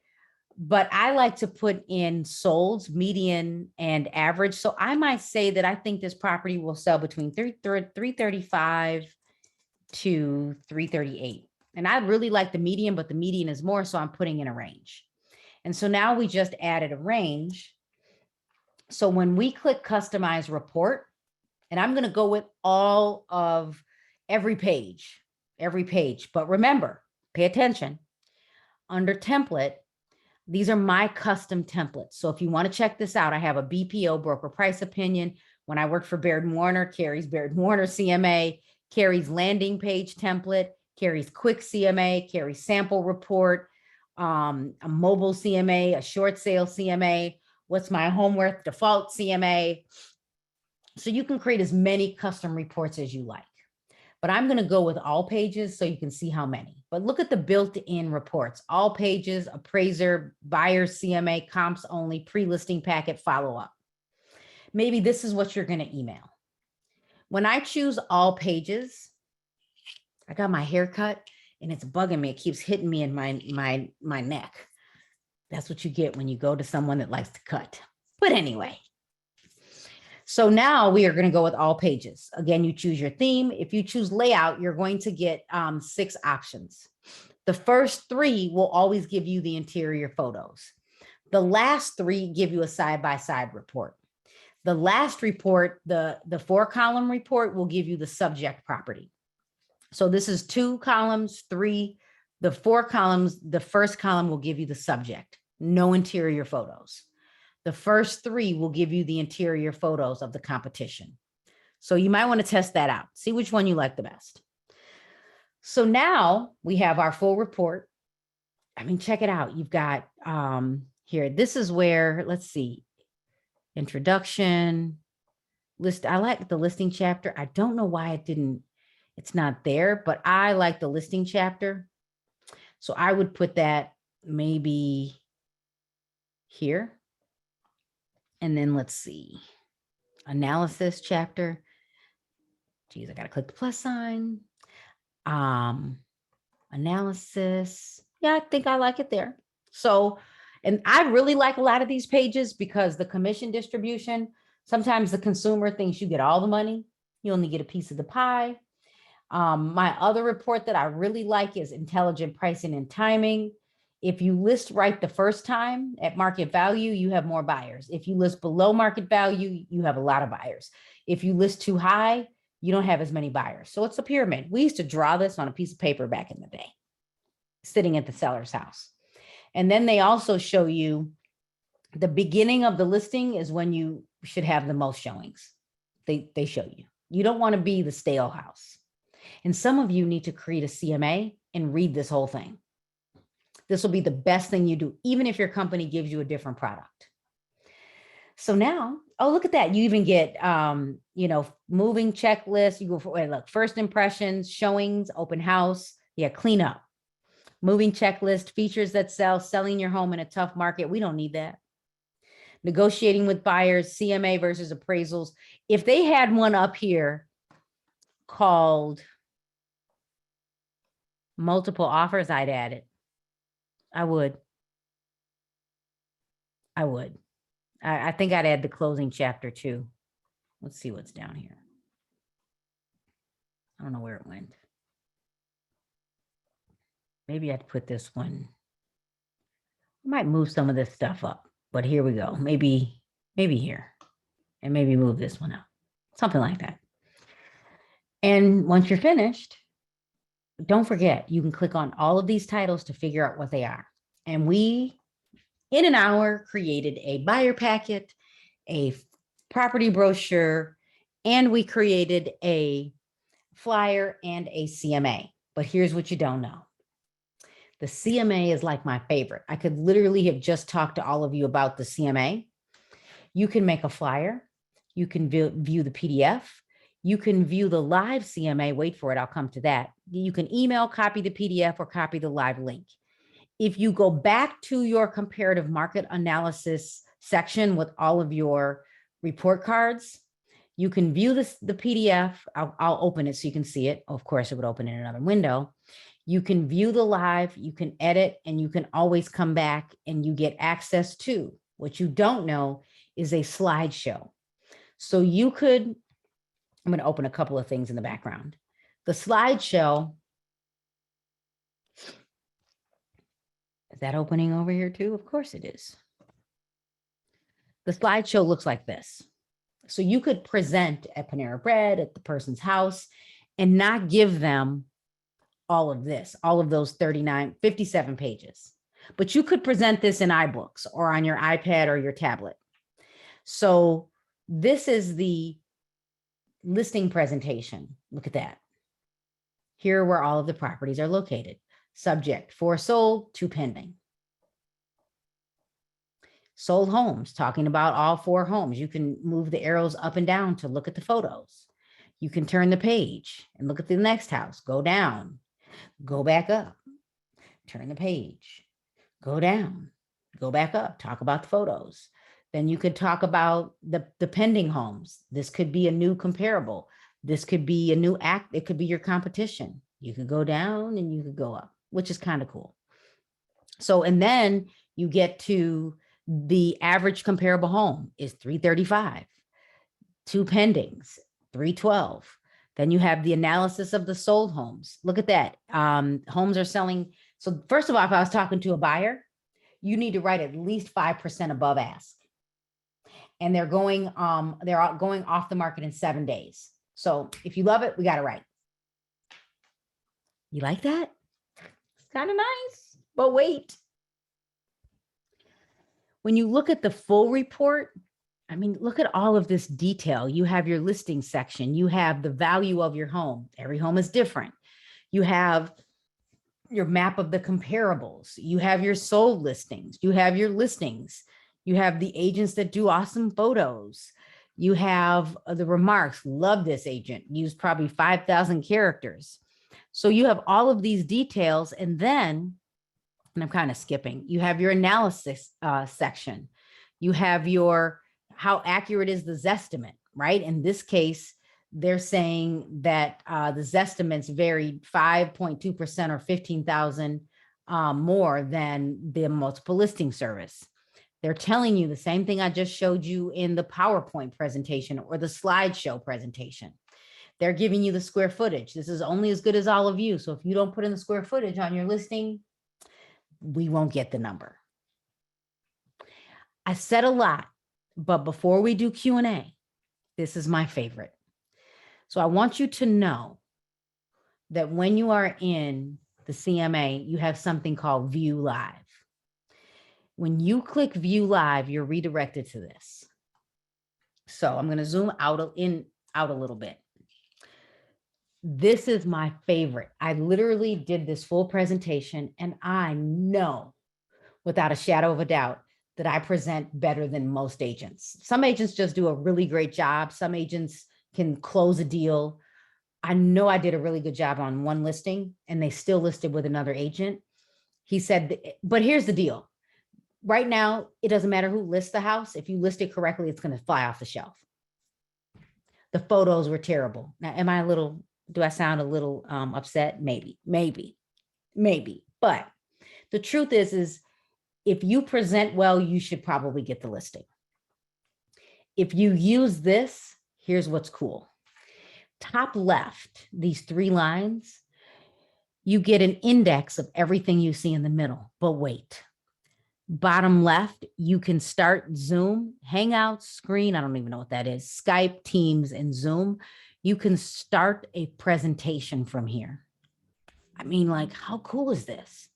but I like to put in solds, median, and average. So I might say that I think this property will sell between 335 to 338. And I really like the median, but the median is more, so I'm putting in a range. And so now we just added a range. So when we click customize report, and I'm going to go with all of every page, but remember, pay attention. Under template, these are my custom templates. So if you want to check this out, I have a BPO, broker price opinion. When I worked for Baird and Warner, Carrie's Baird and Warner CMA, Carrie's landing page template, Carrie's quick CMA, Carrie's sample report, a mobile CMA, a short sale CMA, what's my home worth default CMA. So you can create as many custom reports as you like, but I'm going to go with all pages so you can see how many. But look at the built-in reports, all pages, appraiser, buyer CMA, comps only, pre-listing packet, follow-up. Maybe this is what you're going to email. When I choose all pages, I got my hair cut and it's bugging me. It keeps hitting me in my neck. That's what you get when you go to someone that likes to cut. But anyway, so now we are going to go with all pages. Again, you choose your theme. If you choose layout, you're going to get 6 options. The first 3 will always give you the interior photos. The last 3 give you a side-by-side report. The last report, the 4-column report, will give you the subject property. So this is 2 columns, 3, the 4 columns. The first column will give you the subject, no interior photos. The first 3 will give you the interior photos of the competition. So you might want to test that out. See which one you like the best. So now we have our full report. I mean, check it out. You've got here, this is where, let's see, introduction, list. I like the listing chapter. I don't know why it's not there, but I like the listing chapter. So I would put that maybe here. And then let's see, analysis chapter. Geez, I got to click the plus sign. Analysis. Yeah, I think I like it there. So, and I really like a lot of these pages because the commission distribution, sometimes the consumer thinks you get all the money. You only get a piece of the pie. My other report that I really like is intelligent pricing and timing. If you list right the first time at market value, you have more buyers. If you list below market value, you have a lot of buyers. If you list too high, you don't have as many buyers. So it's a pyramid. We used to draw this on a piece of paper back in the day, sitting at the seller's house. And then they also show you the beginning of the listing is when you should have the most showings. They show you. You don't want to be the stale house. And some of you need to create a CMA and read this whole thing. This will be the best thing you do, even if your company gives you a different product. So now, oh, look at that. You even get, moving checklist. You go for, look, first impressions, showings, open house. Yeah, clean up. Moving checklist, features that sell, selling your home in a tough market. We don't need that. Negotiating with buyers, CMA versus appraisals. If they had one up here called multiple offers, I'd add it. I would. I think I'd add the closing chapter too. Let's see what's down here. I don't know where it went. Maybe I'd put this one. I might move some of this stuff up, but here we go. Maybe here, and maybe move this one up. Something like that. And once you're finished, don't forget, you can click on all of these titles to figure out what they are. And we, in an hour, created a buyer packet, a property brochure, and we created a flyer and a CMA. But here's what you don't know. The CMA is like my favorite. I could literally have just talked to all of you about the CMA. You can make a flyer. You can view the PDF. You can view the live CMA. Wait for it. I'll come to that. You can email, copy the PDF, or copy the live link. If you go back to your comparative market analysis section with all of your report cards, you can view the PDF. I'll open it so you can see it. Of course, it would open in another window. You can view the live, you can edit, and you can always come back and you get access to what you don't know is a slideshow. So you could, I'm going to open a couple of things in the background. The slideshow, is that opening over here too? Of course it is. The slideshow looks like this. So you could present at Panera Bread, at the person's house, and not give them all of this, all of those 57 pages. But you could present this in iBooks or on your iPad or your tablet. So this is the listing presentation. Look at that. Here where all of the properties are located. Subject, 4 sold, 2 pending. Sold homes, talking about all 4 homes. You can move the arrows up and down to look at the photos. You can turn the page and look at the next house. Go down, go back up, turn the page, go down, go back up, talk about the photos. Then you could talk about the pending homes. This could be a new comparable. This could be a new act. It could be your competition. You could go down and you could go up, which is kind of cool. So, and then you get to the average comparable home is 335, 2 pendings, 312. Then you have the analysis of the sold homes. Look at that. Homes are selling. So first of all, if I was talking to a buyer, you need to write at least 5% above ask. And they're going off the market in 7 days. So if you love it, we got it right. You like that? It's kind of nice, but wait. When you look at the full report, I mean, look at all of this detail. You have your listing section. You have the value of your home. Every home is different. You have your map of the comparables. You have your sold listings. You have your listings. You have the agents that do awesome photos. You have the remarks. Love this agent. Used probably 5,000 characters. So you have all of these details. And then, and I'm kind of skipping, you have your analysis section. You have your, how accurate is the Zestimate, right? In this case, they're saying that the Zestimates varied 5.2% or 15,000 more than the multiple listing service. They're telling you the same thing I just showed you in the PowerPoint presentation or the slideshow presentation. They're giving you the square footage. This is only as good as all of you. So if you don't put in the square footage on your listing, we won't get the number. I said a lot, but before we do Q&A, this is my favorite. So I want you to know that when you are in the CMA, you have something called View Live. When you click View Live, you're redirected to this. So I'm going to zoom out a little bit. This is my favorite. I literally did this full presentation, and I know without a shadow of a doubt that I present better than most agents. Some agents just do a really great job. Some agents can close a deal. I know I did a really good job on one listing, and they still listed with another agent. He said, but here's the deal. Right now, it doesn't matter who lists the house. If you list it correctly, it's going to fly off the shelf. The photos were terrible. Now, do I sound a little upset? Maybe. But the truth is if you present well, you should probably get the listing. If you use this, here's what's cool. Top left, these 3 lines, you get an index of everything you see in the middle, but wait. Bottom left, you can start Zoom, Hangouts, Screen, I don't even know what that is, Skype, Teams, and Zoom. You can start a presentation from here. I mean, like, how cool is this?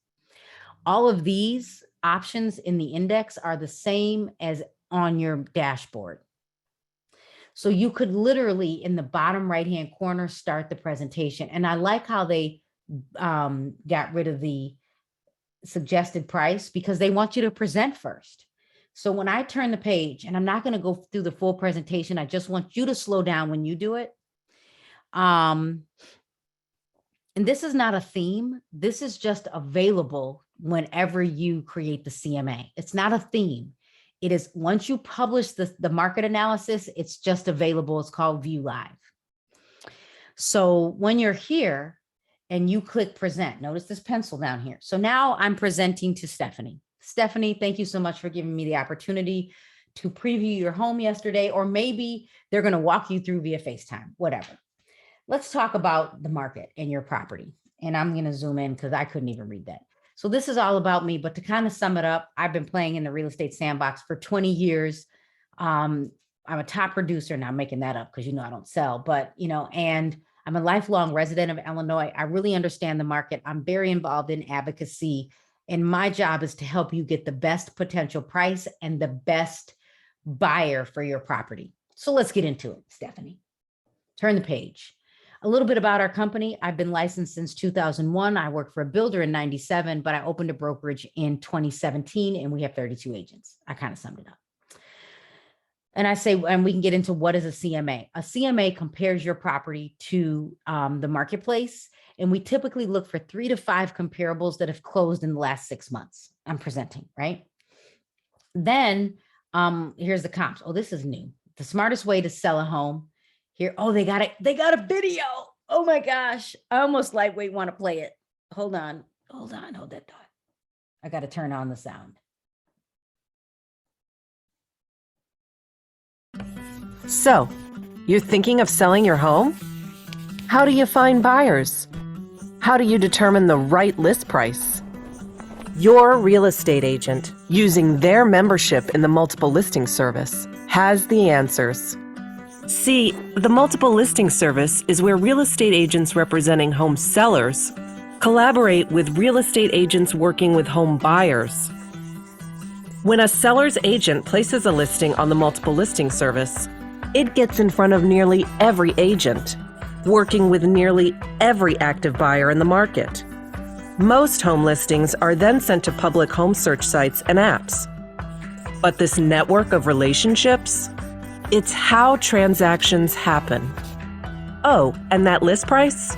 All of these options in the index are the same as on your dashboard. So you could literally, in the bottom right-hand corner, start the presentation. And I like how they got rid of the suggested price because they want you to present first. So when I turn the page, and I'm not going to go through the full presentation, I just want you to slow down when you do it. And this is not a theme. This is just available whenever you create the CMA. It's not a theme. It is once you publish the market analysis, it's just available. It's called View Live. So when you're here and you click present, notice this pencil down here. So now I'm presenting to Stephanie. Stephanie, thank you so much for giving me the opportunity to preview your home yesterday, or maybe they're going to walk you through via FaceTime, whatever. Let's talk about the market and your property. And I'm going to zoom in because I couldn't even read that. So this is all about me, but to kind of sum it up, I've been playing in the real estate sandbox for 20 years. I'm a top producer. Now I'm making that up because, I don't sell, but, and I'm a lifelong resident of Illinois. I really understand the market. I'm very involved in advocacy, and my job is to help you get the best potential price and the best buyer for your property. So let's get into it, Stephanie. Turn the page. A little bit about our company. I've been licensed since 2001. I worked for a builder in 97, but I opened a brokerage in 2017, and we have 32 agents. I kind of summed it up. And I say, and we can get into what is a CMA. A CMA compares your property to the marketplace. And we typically look for 3 to 5 comparables that have closed in the last 6 months. I'm presenting, right? Then here's the comps. Oh, this is new. The smartest way to sell a home here. Oh, they got it. They got a video. Oh my gosh. I almost lightweight want to play it. Hold on. Hold that thought. I got to turn on the sound. So, you're thinking of selling your home? How do you find buyers? How do you determine the right list price? Your real estate agent, using their membership in the multiple listing service, has the answers. See, the multiple listing service is where real estate agents representing home sellers collaborate with real estate agents working with home buyers. When a seller's agent places a listing on the multiple listing service, it gets in front of nearly every agent, working with nearly every active buyer in the market. Most home listings are then sent to public home search sites and apps. But this network of relationships, it's how transactions happen. Oh, and that list price?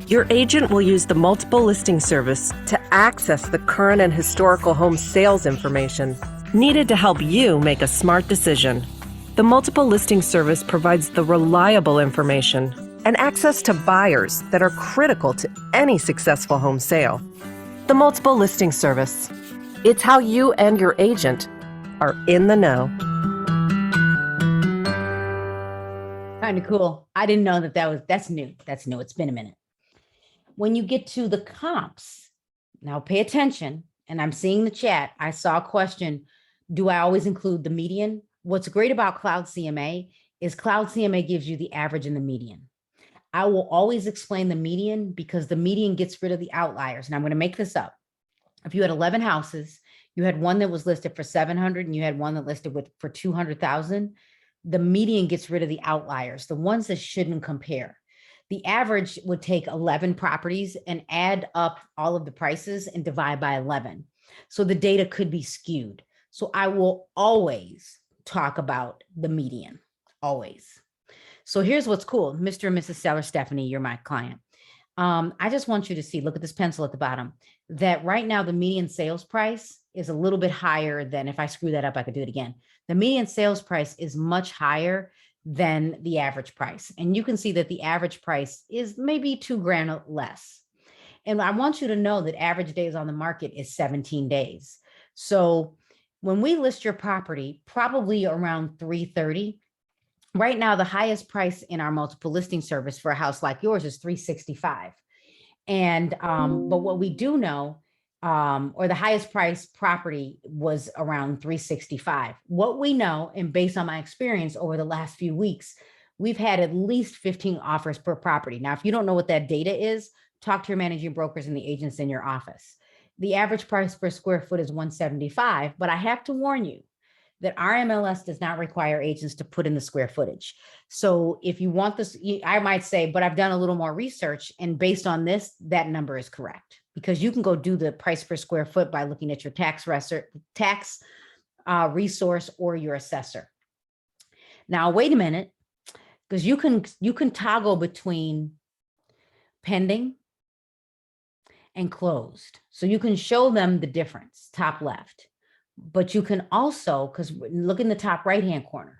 Your agent will use the multiple listing service to access the current and historical home sales information needed to help you make a smart decision. The multiple listing service provides the reliable information and access to buyers that are critical to any successful home sale. The multiple listing service. It's how you and your agent are in the know. Kind of cool. I didn't know that's new. That's new. It's been a minute. When you get to the comps, now pay attention, and I'm seeing the chat. I saw a question. Do I always include the median? What's great about Cloud CMA is Cloud CMA gives you the average and the median. I will always explain the median because the median gets rid of the outliers. And I'm going to make this up. If you had 11 houses, you had one that was listed for 700 and you had one that listed for 200,000, the median gets rid of the outliers, the ones that shouldn't compare. The average would take 11 properties and add up all of the prices and divide by 11. So the data could be skewed. So I will always talk about the median, always. So here's what's cool. Mr. and Mrs. Seller, Stephanie, you're my client. I just want you to see, look at this pencil at the bottom, that right now the median sales price is a little bit higher than, if I screw that up, I could do it again. The median sales price is much higher than the average price. And you can see that the average price is maybe $2,000 less. And I want you to know that average days on the market is 17 days. So when we list your property, probably around 330. Right now, the highest price in our multiple listing service for a house like yours is 365. And but what we do know, or the highest price property was around 365. What we know, and based on my experience over the last few weeks, we've had at least 15 offers per property. Now, if you don't know what that data is, talk to your managing brokers and the agents in your office. The average price per square foot is 175, but I have to warn you that our MLS does not require agents to put in the square footage. So if you want this, I might say, but I've done a little more research, and based on this, that number is correct, because you can go do the price per square foot by looking at your tax resource or your assessor. Now, wait a minute. because you can toggle between pending and closed. So you can show them the difference, top left. But you can also, because look in the top right-hand corner,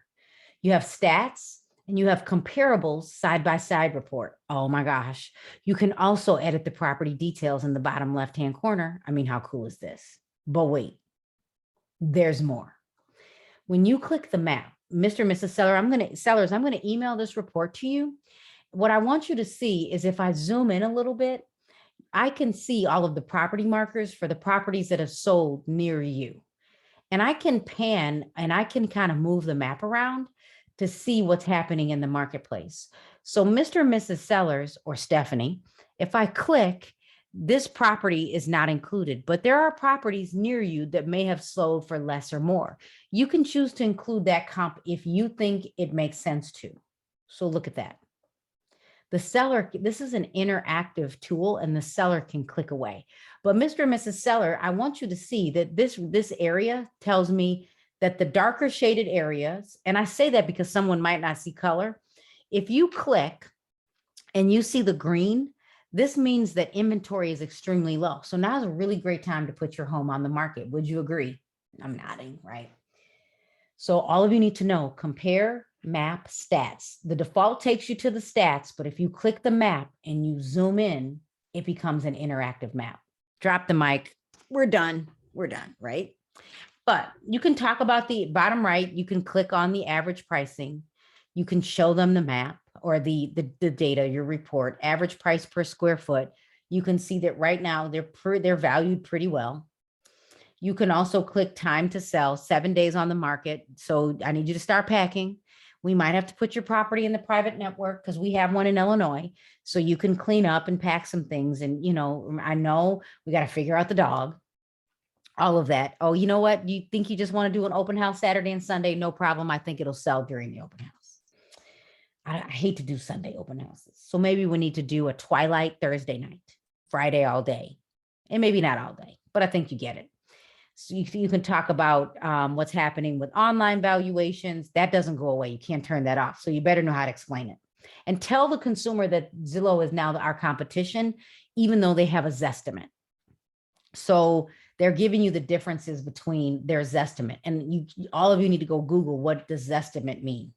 you have stats and you have comparables side-by-side report. Oh my gosh. You can also edit the property details in the bottom left-hand corner. I mean, how cool is this? But wait, there's more. When you click the map, Mr. and Mrs. Seller, I'm going to email this report to you. What I want you to see is if I zoom in a little bit, I can see all of the property markers for the properties that have sold near you. And I can pan and I can kind of move the map around to see what's happening in the marketplace. So Mr. and Mrs. Sellers or Stephanie, if I click, this property is not included, but there are properties near you that may have sold for less or more. You can choose to include that comp if you think it makes sense to. So look at that. The seller, this is an interactive tool and the seller can click away. But Mr. and Mrs. Seller, I want you to see that this area tells me that the darker shaded areas, and I say that because someone might not see color. If you click and you see the green, this means that inventory is extremely low. So now is a really great time to put your home on the market. Would you agree? I'm nodding, right? So all of you need to know, compare, map, stats. The default takes you to the stats, but if you click the map and you zoom in, it becomes an interactive map. Drop the mic. We're done, right? But you can talk about the bottom right. You can click on the average pricing. You can show them the map or the data, your report, average price per square foot. You can see that right now they're valued pretty well. You can also click time to sell, 7 days on the market. So I need you to start packing. We might have to put your property in the private network because we have one in Illinois. So you can clean up and pack some things. And, you know, I know we got to figure out the dog, all of that. Oh, you know what? You think you just want to do an open house Saturday and Sunday? No problem. I think it'll sell during the open house. I hate to do Sunday open houses. So maybe we need to do a twilight Thursday night, Friday all day, and maybe not all day, but I think you get it. So you can talk about what's happening with online valuations. That doesn't go away. You can't turn that off. So you better know how to explain it. And tell the consumer that Zillow is now our competition, even though they have a Zestimate. So they're giving you the differences between their Zestimate. And all of you need to go Google, what does Zestimate mean?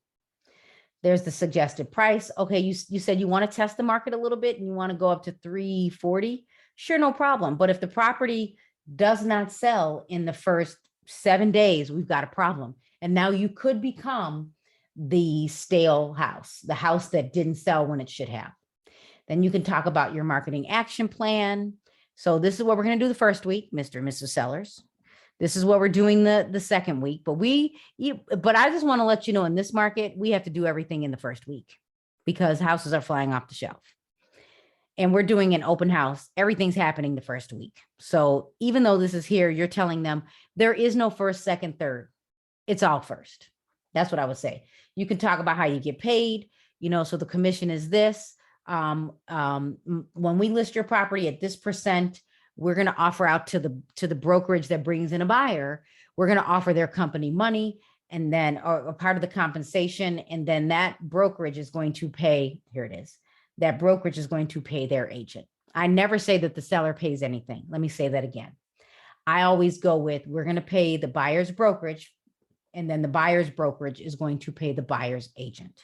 There's the suggested price. Okay, you said you want to test the market a little bit and you want to go up to 340. Sure, no problem. But if the property does not sell in the first 7 days, we've got a problem. And now you could become the stale house, the house that didn't sell when it should have. Then you can talk about your marketing action plan. So this is what we're going to do the first week, Mr. and Mrs. Sellers. This is what we're doing the second week. But I just want to let you know, in this market, we have to do everything in the first week because houses are flying off the shelf. And we're doing an open house. Everything's happening the first week. So even though this is here, you're telling them there is no first, second, third. It's all first. That's what I would say. You can talk about how you get paid, you know, so the commission is this. When we list your property at this percent, we're going to offer out to the brokerage that brings in a buyer. We're going to offer their company money and then or part of the compensation. And then that brokerage is going to pay, here it is. That brokerage is going to pay their agent. I never say that the seller pays anything. Let me say that again. I always go with, we're going to pay the buyer's brokerage, and then the buyer's brokerage is going to pay the buyer's agent.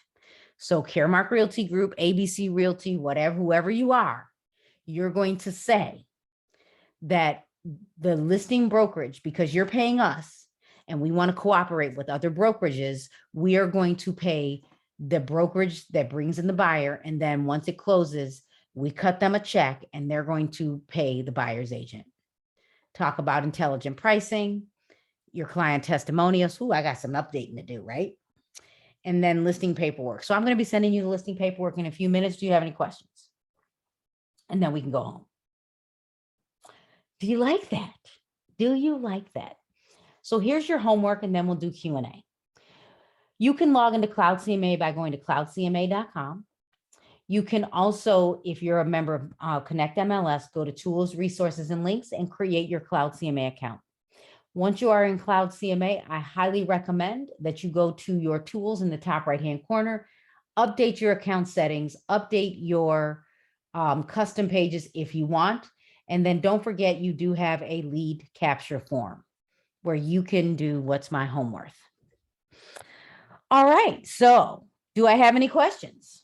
So Caremark Realty Group, ABC Realty, whatever, whoever you are, you're going to say that the listing brokerage, because you're paying us and we want to cooperate with other brokerages, we are going to pay the brokerage that brings in the buyer. And then once it closes, we cut them a check and they're going to pay the buyer's agent. Talk about intelligent pricing, your client testimonials. Ooh, I got some updating to do, right? And then listing paperwork. So I'm going to be sending you the listing paperwork in a few minutes. Do you have any questions? And then we can go home. Do you like that? Do you like that? So here's your homework, and then we'll do Q&A. You can log into Cloud CMA by going to cloudcma.com. You can also, if you're a member of Connect MLS, go to Tools, Resources, and Links and create your Cloud CMA account. Once you are in Cloud CMA, I highly recommend that you go to your tools in the top right-hand corner, update your account settings, update your custom pages if you want. And then don't forget, you do have a lead capture form where you can do what's my home worth. All right. So do I have any questions?